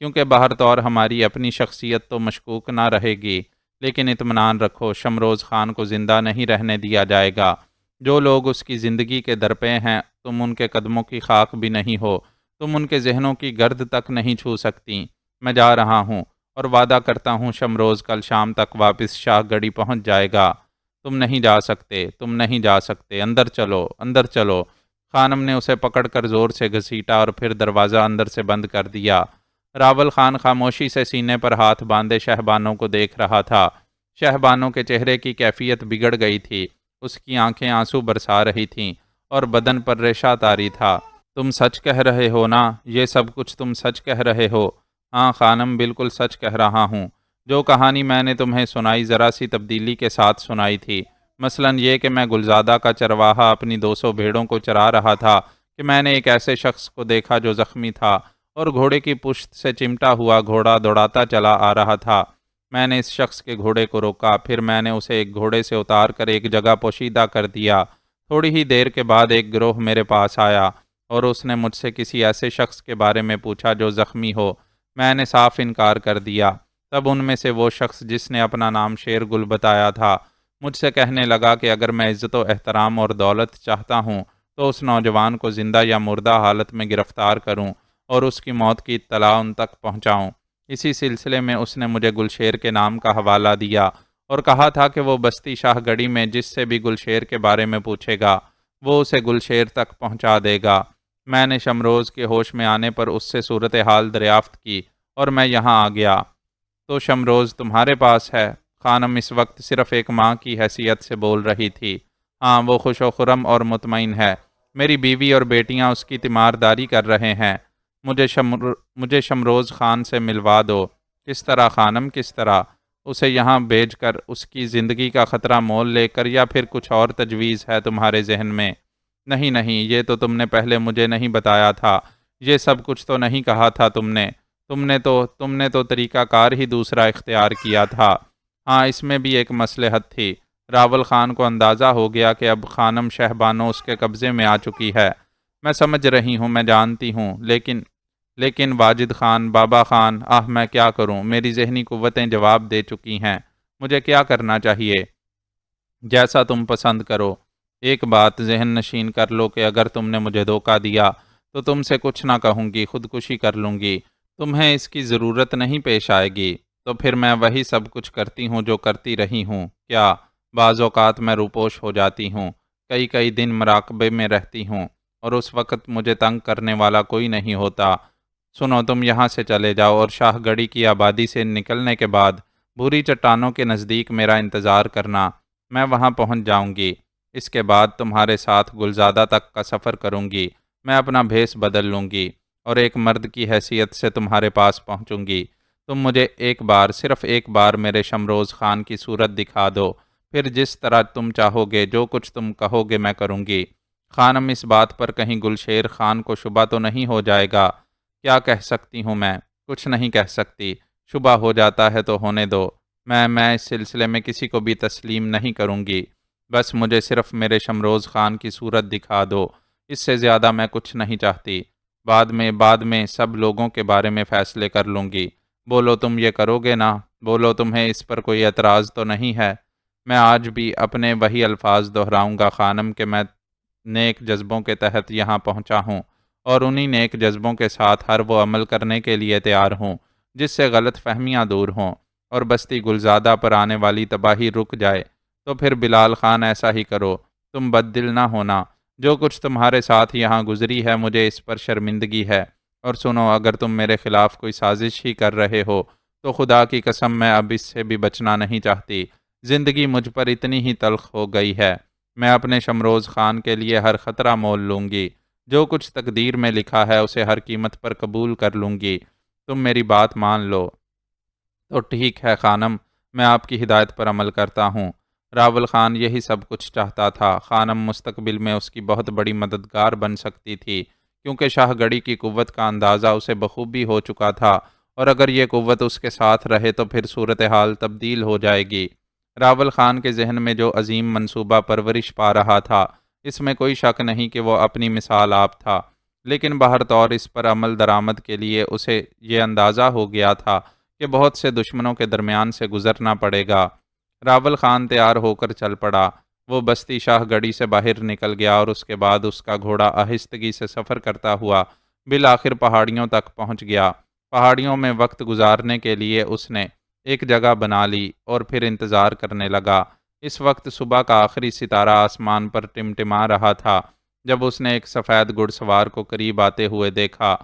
کیونکہ بہر طور ہماری اپنی شخصیت تو مشکوک نہ رہے گی، لیکن اطمینان رکھو، شمروز خان کو زندہ نہیں رہنے دیا جائے گا۔ جو لوگ اس کی زندگی کے درپے ہیں، تم ان کے قدموں کی خاک بھی نہیں ہو، تم ان کے ذہنوں کی گرد تک نہیں چھو سکتی۔ میں جا رہا ہوں، اور وعدہ کرتا ہوں شمروز کل شام تک واپس شاہ گڑھی پہنچ جائے گا۔ تم نہیں جا سکتے، تم نہیں جا سکتے، اندر چلو، اندر چلو۔ خانم نے اسے پکڑ کر زور سے گھسیٹا اور پھر دروازہ اندر سے بند کر دیا۔ راول خان خاموشی سے سینے پر ہاتھ باندھے شہبانوں کو دیکھ رہا تھا۔ شہبانوں کے چہرے کی کیفیت بگڑ گئی تھی، اس کی آنکھیں آنسو برسا رہی تھیں اور بدن پر ریشہ طاری تھا۔ تم سچ کہہ رہے ہو نا؟ یہ سب کچھ تم سچ کہہ رہے ہو؟ ہاں خانم، بالکل سچ کہہ رہا ہوں۔ جو کہانی میں نے تمہیں سنائی ذرا سی تبدیلی کے ساتھ سنائی تھی۔ مثلاً یہ کہ میں گلزادہ کا چرواہا اپنی 200 بھیڑوں کو چرا رہا تھا کہ میں نے ایک ایسے شخص کو دیکھا جو زخمی تھا اور گھوڑے کی پشت سے چمٹا ہوا گھوڑا دوڑاتا چلا آ رہا تھا۔ میں نے اس شخص کے گھوڑے کو روکا، پھر میں نے اسے ایک گھوڑے سے اتار کر ایک جگہ پوشیدہ کر دیا۔ تھوڑی ہی دیر کے بعد ایک گروہ میرے پاس آیا اور اس نے مجھ سے کسی ایسے شخص کے بارے میں پوچھا جو زخمی ہو۔ میں نے صاف انکار کر دیا۔ تب ان میں سے وہ شخص جس نے اپنا نام شیر گل بتایا تھا مجھ سے کہنے لگا کہ اگر میں عزت و احترام اور دولت چاہتا ہوں تو اس نوجوان کو زندہ یا مردہ حالت میں گرفتار کروں اور اس کی موت کی اطلاع ان تک پہنچاؤں۔ اسی سلسلے میں اس نے مجھے گلشیر کے نام کا حوالہ دیا اور کہا تھا کہ وہ بستی شاہ گڑھی میں جس سے بھی گلشیر کے بارے میں پوچھے گا وہ اسے گلشیر تک پہنچا دے گا۔ میں نے شمروز کے ہوش میں آنے پر اس سے صورتحال دریافت کی اور میں یہاں آ گیا۔ تو شمروز تمہارے پاس ہے؟ خانم اس وقت صرف ایک ماں کی حیثیت سے بول رہی تھی۔ ہاں، وہ خوش و خرم اور مطمئن ہے۔ میری بیوی اور بیٹیاں اس کی تیمارداری کر رہے ہیں۔ مجھے شمروز خان سے ملوا دو۔ کس طرح خانم، کس طرح؟ اسے یہاں بھیج کر اس کی زندگی کا خطرہ مول لے کر، یا پھر کچھ اور تجویز ہے تمہارے ذہن میں؟ نہیں نہیں، یہ تو تم نے پہلے مجھے نہیں بتایا تھا، یہ سب کچھ تو نہیں کہا تھا تم نے تو طریقہ کار ہی دوسرا اختیار کیا تھا۔ ہاں، اس میں بھی ایک مصلحت تھی۔ راول خان کو اندازہ ہو گیا کہ اب خانم شہبانو اس کے قبضے میں آ چکی ہے۔ میں سمجھ رہی ہوں، میں جانتی ہوں، لیکن واجد خان، بابا خان، میں کیا کروں؟ میری ذہنی قوتیں جواب دے چکی ہیں۔ مجھے کیا کرنا چاہیے؟ جیسا تم پسند کرو۔ ایک بات ذہن نشین کر لو کہ اگر تم نے مجھے دھوکہ دیا تو تم سے کچھ نہ کہوں گی، خودکشی کر لوں گی۔ تمہیں اس کی ضرورت نہیں پیش آئے گی تو پھر میں وہی سب کچھ کرتی ہوں جو کرتی رہی ہوں۔ کیا بعض اوقات میں روپوش ہو جاتی ہوں، کئی دن مراقبے میں رہتی ہوں، اور اس وقت مجھے تنگ کرنے والا کوئی نہیں ہوتا۔ سنو، تم یہاں سے چلے جاؤ اور شاہ گڑھی کی آبادی سے نکلنے کے بعد بھوری چٹانوں کے نزدیک میرا انتظار کرنا، میں وہاں پہنچ جاؤں گی۔ اس کے بعد تمہارے ساتھ گلزادہ تک کا سفر کروں گی۔ میں اپنا بھیس بدل لوں گی اور ایک مرد کی حیثیت سے تمہارے پاس پہنچوں گی۔ تم مجھے صرف ایک بار میرے شمروز خان کی صورت دکھا دو، پھر جس طرح تم چاہو گے، جو کچھ تم کہو گے میں کروں گی۔ خانم، اس بات پر کہیں گلشیر خان کو شبہ تو نہیں ہو جائے گا؟ کیا کہہ سکتی ہوں میں؟ کچھ نہیں کہہ سکتی۔ شبہ ہو جاتا ہے تو ہونے دو۔ میں اس سلسلے میں کسی کو بھی تسلیم نہیں کروں گی۔ بس مجھے صرف میرے شمروز خان کی صورت دکھا دو، اس سے زیادہ میں کچھ نہیں چاہتی۔ بعد میں سب لوگوں کے بارے میں فیصلے کر لوں گی۔ بولو، تم یہ کرو گے نا؟ بولو، تمہیں اس پر کوئی اعتراض تو نہیں ہے؟ میں آج بھی اپنے وہی الفاظ دہراؤں گا خانم کہ میں نیک جذبوں کے تحت یہاں پہنچا ہوں، اور انہی نیک جذبوں کے ساتھ ہر وہ عمل کرنے کے لیے تیار ہوں جس سے غلط فہمیاں دور ہوں اور بستی گلزادہ پر آنے والی تباہی رک جائے۔ تو پھر بلال خان ایسا ہی کرو، تم بد دل نہ ہونا۔ جو کچھ تمہارے ساتھ یہاں گزری ہے مجھے اس پر شرمندگی ہے۔ اور سنو، اگر تم میرے خلاف کوئی سازش ہی کر رہے ہو تو خدا کی قسم میں اب اس سے بھی بچنا نہیں چاہتی۔ زندگی مجھ پر اتنی ہی تلخ ہو گئی ہے میں اپنے شمروز خان کے لیے ہر خطرہ مول لوں گی، جو کچھ تقدیر میں لکھا ہے اسے ہر قیمت پر قبول کر لوں گی، تم میری بات مان لو۔ تو ٹھیک ہے خانم، میں آپ کی ہدایت پر عمل کرتا ہوں۔ راول خان یہی سب کچھ چاہتا تھا۔ خانم مستقبل میں اس کی بہت بڑی مددگار بن سکتی تھی، کیونکہ شاہ گڑی کی قوت کا اندازہ اسے بخوبی ہو چکا تھا، اور اگر یہ قوت اس کے ساتھ رہے تو پھر صورتحال تبدیل ہو جائے گی۔ راول خان کے ذہن میں جو عظیم منصوبہ پرورش پا رہا تھا، اس میں کوئی شک نہیں کہ وہ اپنی مثال آپ تھا، لیکن بہر طور اس پر عمل درآمد کے لیے اسے یہ اندازہ ہو گیا تھا کہ بہت سے دشمنوں کے درمیان سے گزرنا پڑے گا۔ راول خان تیار ہو کر چل پڑا۔ وہ بستی شاہ گڑھی سے باہر نکل گیا اور اس کے بعد اس کا گھوڑا آہستگی سے سفر کرتا ہوا بالآخر پہاڑیوں تک پہنچ گیا۔ پہاڑیوں میں وقت گزارنے کے لیے اس نے ایک جگہ بنا لی اور پھر انتظار کرنے لگا۔ اس وقت صبح کا آخری ستارہ آسمان پر ٹمٹما رہا تھا جب اس نے ایک سفید گھڑ سوار کو قریب آتے ہوئے دیکھا۔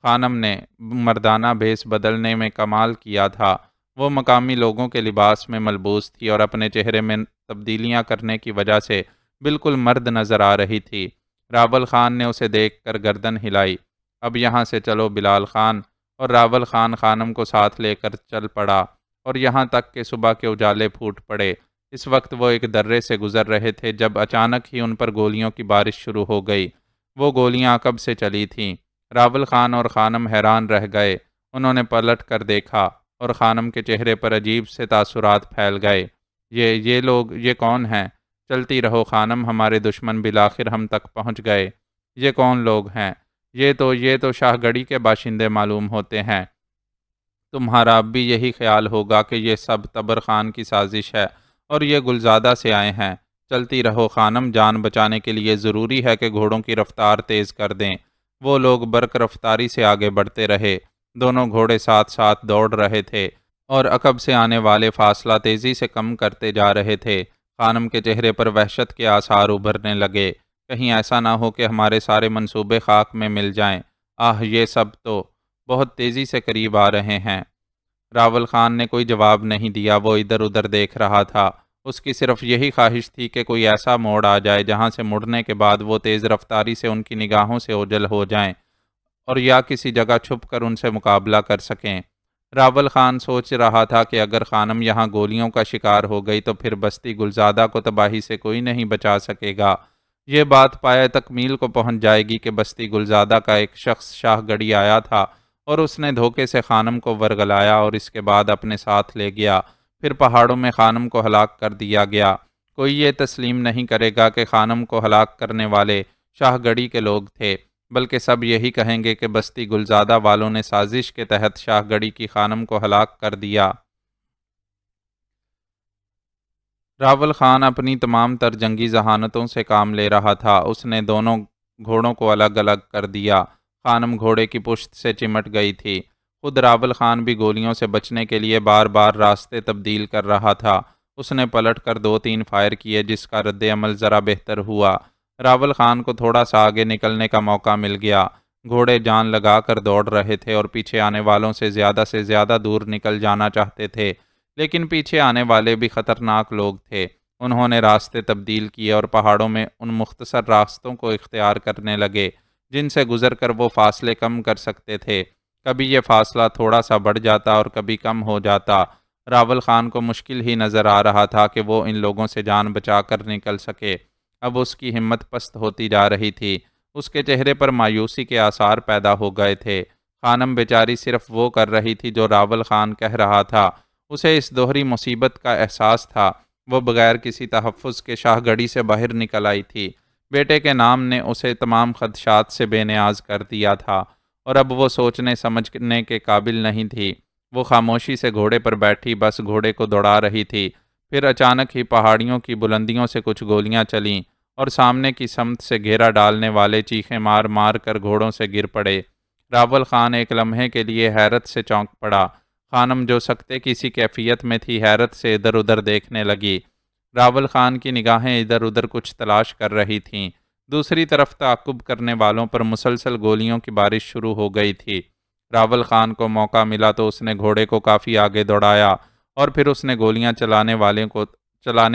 خانم نے مردانہ بھیس بدلنے میں کمال کیا تھا۔ وہ مقامی لوگوں کے لباس میں ملبوس تھی اور اپنے چہرے میں تبدیلیاں کرنے کی وجہ سے بالکل مرد نظر آ رہی تھی۔ راول خان نے اسے دیکھ کر گردن ہلائی۔ اب یہاں سے چلو بلال خان، اور راول خان خانم کو ساتھ لے کر چل پڑا، اور یہاں تک کہ صبح کے اجالے پھوٹ پڑے۔ اس وقت وہ ایک درے سے گزر رہے تھے جب اچانک ہی ان پر گولیوں کی بارش شروع ہو گئی۔ وہ گولیاں عقب سے چلی تھیں۔ راول خان اور خانم حیران رہ گئے۔ انہوں نے پلٹ کر دیکھا اور خانم کے چہرے پر عجیب سے تاثرات پھیل گئے۔ یہ لوگ، یہ کون ہیں؟ چلتی رہو خانم، ہمارے دشمن بالآخر ہم تک پہنچ گئے۔ یہ کون لوگ ہیں؟ یہ تو شاہ گڑھی کے باشندے معلوم ہوتے ہیں۔ تمہارا اب بھی یہی خیال ہوگا کہ یہ سب تبر خان کی سازش ہے اور یہ گلزادہ سے آئے ہیں۔ چلتی رہو خانم، جان بچانے کے لیے ضروری ہے کہ گھوڑوں کی رفتار تیز کر دیں۔ وہ لوگ برق رفتاری سے آگے بڑھتے رہے۔ دونوں گھوڑے ساتھ ساتھ دوڑ رہے تھے اور عقب سے آنے والے فاصلہ تیزی سے کم کرتے جا رہے تھے۔ خانم کے چہرے پر وحشت کے آثار ابھرنے لگے۔ کہیں ایسا نہ ہو کہ ہمارے سارے منصوبے خاک میں مل جائیں۔ یہ سب تو بہت تیزی سے قریب آ رہے ہیں۔ راول خان نے کوئی جواب نہیں دیا۔ وہ ادھر ادھر دیکھ رہا تھا۔ اس کی صرف یہی خواہش تھی کہ کوئی ایسا موڑ آ جائے جہاں سے مڑنے کے بعد وہ تیز رفتاری سے ان کی نگاہوں سے اوجھل ہو جائیں اور یا کسی جگہ چھپ کر ان سے مقابلہ کر سکیں۔ راول خان سوچ رہا تھا کہ اگر خانم یہاں گولیوں کا شکار ہو گئی تو پھر بستی گلزادہ کو تباہی سے کوئی نہیں بچا سکے گا۔ یہ بات پایہ تکمیل کو پہنچ جائے گی کہ بستی گلزادہ کا ایک شخص شاہ گڑھی آیا تھا اور اس نے دھوکے سے خانم کو ورگلایا اور اس کے بعد اپنے ساتھ لے گیا۔ پھر پہاڑوں میں خانم کو ہلاک کر دیا گیا۔ کوئی یہ تسلیم نہیں کرے گا کہ خانم کو ہلاک کرنے والے شاہ گڑھی کے لوگ تھے، بلکہ سب یہی کہیں گے کہ بستی گلزادہ والوں نے سازش کے تحت شاہ گڑھی کی خانم کو ہلاک کر دیا۔ راول خان اپنی تمام تر جنگی ذہانتوں سے کام لے رہا تھا۔ اس نے دونوں گھوڑوں کو الگ الگ کر دیا۔ خانم گھوڑے کی پشت سے چمٹ گئی تھی۔ خود راول خان بھی گولیوں سے بچنے کے لیے بار بار راستے تبدیل کر رہا تھا۔ اس نے پلٹ کر 2-3 فائر کیے جس کا رد عمل ذرا بہتر ہوا۔ راول خان کو تھوڑا سا آگے نکلنے کا موقع مل گیا۔ گھوڑے جان لگا کر دوڑ رہے تھے اور پیچھے آنے والوں سے زیادہ دور نکل جانا چاہتے تھے، لیکن پیچھے آنے والے بھی خطرناک لوگ تھے۔ انہوں نے راستے تبدیل کیے اور پہاڑوں میں ان مختصر راستوں کو اختیار کرنے لگے جن سے گزر کر وہ فاصلے کم کر سکتے تھے۔ کبھی یہ فاصلہ تھوڑا سا بڑھ جاتا اور کبھی کم ہو جاتا۔ راول خان کو مشکل ہی نظر آ رہا تھا کہ وہ ان لوگوں سے جان بچا کر نکل سکے۔ اب اس کی ہمت پست ہوتی جا رہی تھی۔ اس کے چہرے پر مایوسی کے آثار پیدا ہو گئے تھے۔ خانم بیچاری صرف وہ کر رہی تھی جو راول خان کہہ رہا تھا۔ اسے اس دوہری مصیبت کا احساس تھا۔ وہ بغیر کسی تحفظ کے شاہ گڑھی سے باہر نکل آئی تھی۔ بیٹے کے نام نے اسے تمام خدشات سے بے نیاز کر دیا تھا اور اب وہ سوچنے سمجھنے کے قابل نہیں تھی۔ وہ خاموشی سے گھوڑے پر بیٹھی بس گھوڑے کو دوڑا رہی تھی۔ پھر اچانک ہی پہاڑیوں کی بلندیوں سے کچھ گولیاں چلیں اور سامنے کی سمت سے گھیرا ڈالنے والے چیخیں مار مار کر گھوڑوں سے گر پڑے۔ راول خان ایک لمحے کے لیے حیرت سے چونک پڑا۔ خانم جو سکتے کی سی کیفیت میں تھی حیرت سے ادھر ادھر دیکھنے لگی۔ راول خان کی نگاہیں ادھر ادھر کچھ تلاش کر رہی تھیں۔ دوسری طرف تعاقب کرنے والوں پر مسلسل گولیوں کی بارش شروع ہو گئی تھی۔ راول خان کو موقع ملا تو اس نے گھوڑے کو کافی آگے دوڑایا اور پھر اس نے گولیاں چلانے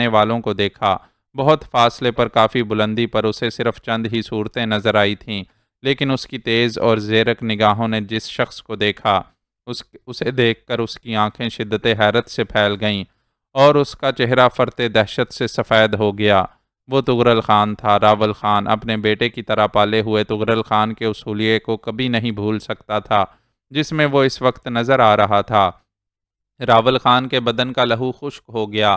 والوں کو دیکھا۔ بہت فاصلے پر کافی بلندی پر اسے صرف چند ہی صورتیں نظر آئی تھیں، لیکن اس کی تیز اور زیرک نگاہوں نے جس شخص کو دیکھا، اسے دیکھ کر اس کی آنکھیں شدت حیرت سے پھیل گئیں اور اس کا چہرہ فرط دہشت سے سفید ہو گیا۔ وہ تغرل خان تھا۔ راول خان اپنے بیٹے کی طرح پالے ہوئے تغرل خان کے اس حلیے کو کبھی نہیں بھول سکتا تھا جس میں وہ اس وقت نظر آ رہا تھا۔ راول خان کے بدن کا لہو خشک ہو گیا۔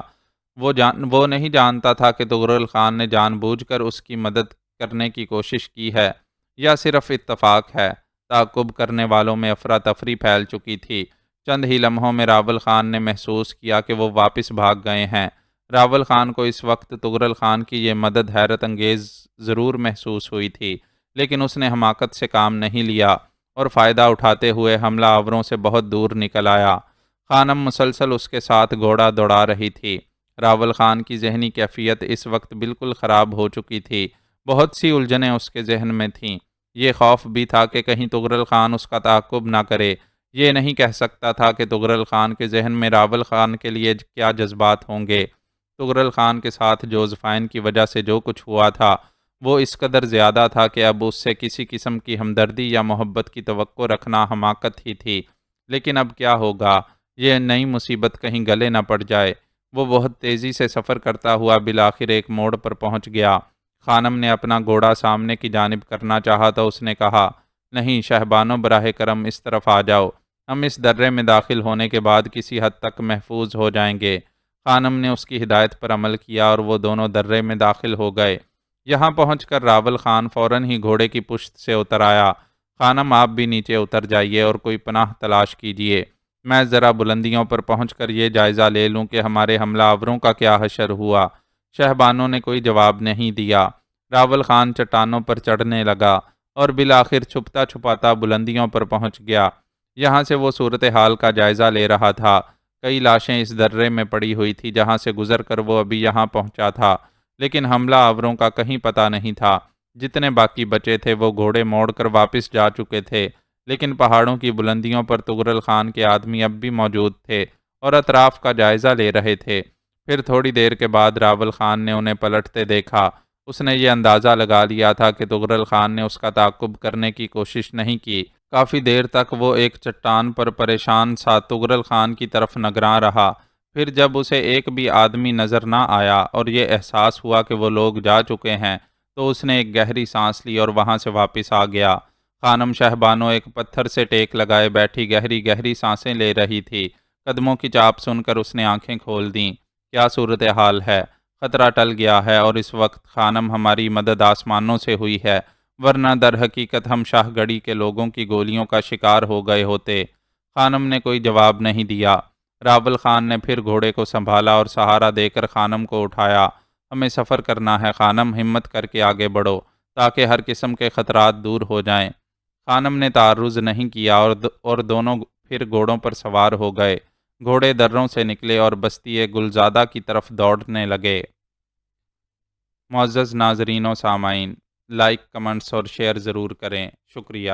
وہ نہیں جانتا تھا کہ تغرل خان نے جان بوجھ کر اس کی مدد کرنے کی کوشش کی ہے یا صرف اتفاق ہے۔ تعقب کرنے والوں میں افراتفری پھیل چکی تھی۔ چند ہی لمحوں میں راول خان نے محسوس کیا کہ وہ واپس بھاگ گئے ہیں۔ راول خان کو اس وقت تغرل خان کی یہ مدد حیرت انگیز ضرور محسوس ہوئی تھی، لیکن اس نے حماقت سے کام نہیں لیا اور فائدہ اٹھاتے ہوئے حملہ آوروں سے بہت دور نکل آیا۔ خانم مسلسل اس کے ساتھ گھوڑا دوڑا رہی تھی۔ راول خان کی ذہنی کیفیت اس وقت بالکل خراب ہو چکی تھی۔ بہت سی الجھنیں اس کے ذہن میں تھیں۔ یہ خوف بھی تھا کہ کہیں تغرل خان اس کا تعاقب نہ کرے۔ یہ نہیں کہہ سکتا تھا کہ تغرل خان کے ذہن میں راول خان کے لیے کیا جذبات ہوں گے۔ تغرل خان کے ساتھ جوزفائن کی وجہ سے جو کچھ ہوا تھا وہ اس قدر زیادہ تھا کہ اب اس سے کسی قسم کی ہمدردی یا محبت کی توقع رکھنا حماقت ہی تھی۔ لیکن اب کیا ہوگا؟ یہ نئی مصیبت کہیں گلے نہ پڑ جائے۔ وہ بہت تیزی سے سفر کرتا ہوا بالآخر ایک موڑ پر پہنچ گیا۔ خانم نے اپنا گھوڑا سامنے کی جانب کرنا چاہا تو اس نے کہا، نہیں شہبانو، براہ کرم اس طرف آ جاؤ۔ ہم اس درے میں داخل ہونے کے بعد کسی حد تک محفوظ ہو جائیں گے۔ خانم نے اس کی ہدایت پر عمل کیا اور وہ دونوں درے میں داخل ہو گئے۔ یہاں پہنچ کر راول خان فوراً ہی گھوڑے کی پشت سے اتر آیا۔ خانم، آپ بھی نیچے اتر جائیے اور کوئی پناہ تلاش کیجیے۔ میں ذرا بلندیوں پر پہنچ کر یہ جائزہ لے لوں کہ ہمارے حملہ آوروں کا کیا حشر ہوا۔ شہبانو نے کوئی جواب نہیں دیا۔ راول خان چٹانوں پر چڑھنے لگا اور بالآخر چھپتا چھپاتا بلندیوں پر پہنچ گیا۔ یہاں سے وہ صورتحال کا جائزہ لے رہا تھا۔ کئی لاشیں اس درے میں پڑی ہوئی تھی جہاں سے گزر کر وہ ابھی یہاں پہنچا تھا، لیکن حملہ آوروں کا کہیں پتہ نہیں تھا۔ جتنے باقی بچے تھے وہ گھوڑے موڑ کر واپس جا چکے تھے، لیکن پہاڑوں کی بلندیوں پر تغرل خان کے آدمی اب بھی موجود تھے اور اطراف کا جائزہ لے رہے تھے۔ پھر تھوڑی دیر کے بعد راول خان نے انہیں پلٹتے دیکھا۔ اس نے یہ اندازہ لگا لیا تھا کہ تغرل خان نے اس کا تعاقب کرنے کی کوشش نہیں کی۔ کافی دیر تک وہ ایک چٹان پر پریشان سا تغرل خان کی طرف نگراں رہا۔ پھر جب اسے ایک بھی آدمی نظر نہ آیا اور یہ احساس ہوا کہ وہ لوگ جا چکے ہیں تو اس نے ایک گہری سانس لی اور وہاں سے واپس آ گیا۔ خانم شہبانو ایک پتھر سے ٹیک لگائے بیٹھی گہری گہری سانسیں لے رہی تھی۔ قدموں کی چاپ سن کر اس نے آنکھیں کھول دیں۔ کیا صورتحال ہے؟ خطرہ ٹل گیا ہے اور اس وقت خانم ہماری مدد آسمانوں سے ہوئی ہے، ورنہ در حقیقت ہم شاہ گڑھی کے لوگوں کی گولیوں کا شکار ہو گئے ہوتے۔ خانم نے کوئی جواب نہیں دیا۔ راول خان نے پھر گھوڑے کو سنبھالا اور سہارا دے کر خانم کو اٹھایا۔ ہمیں سفر کرنا ہے خانم، ہمت کر کے آگے بڑھو تاکہ ہر قسم کے خطرات دور ہو جائیں۔ خانم نے تعرض نہیں کیا اور دونوں پھر گھوڑوں پر سوار ہو گئے۔ گھوڑے دروں سے نکلے اور بستی گلزادہ کی طرف دوڑنے لگے۔ معزز ناظرین و سامعین، لائک، کمنٹس اور شیئر ضرور کریں۔ شکریہ۔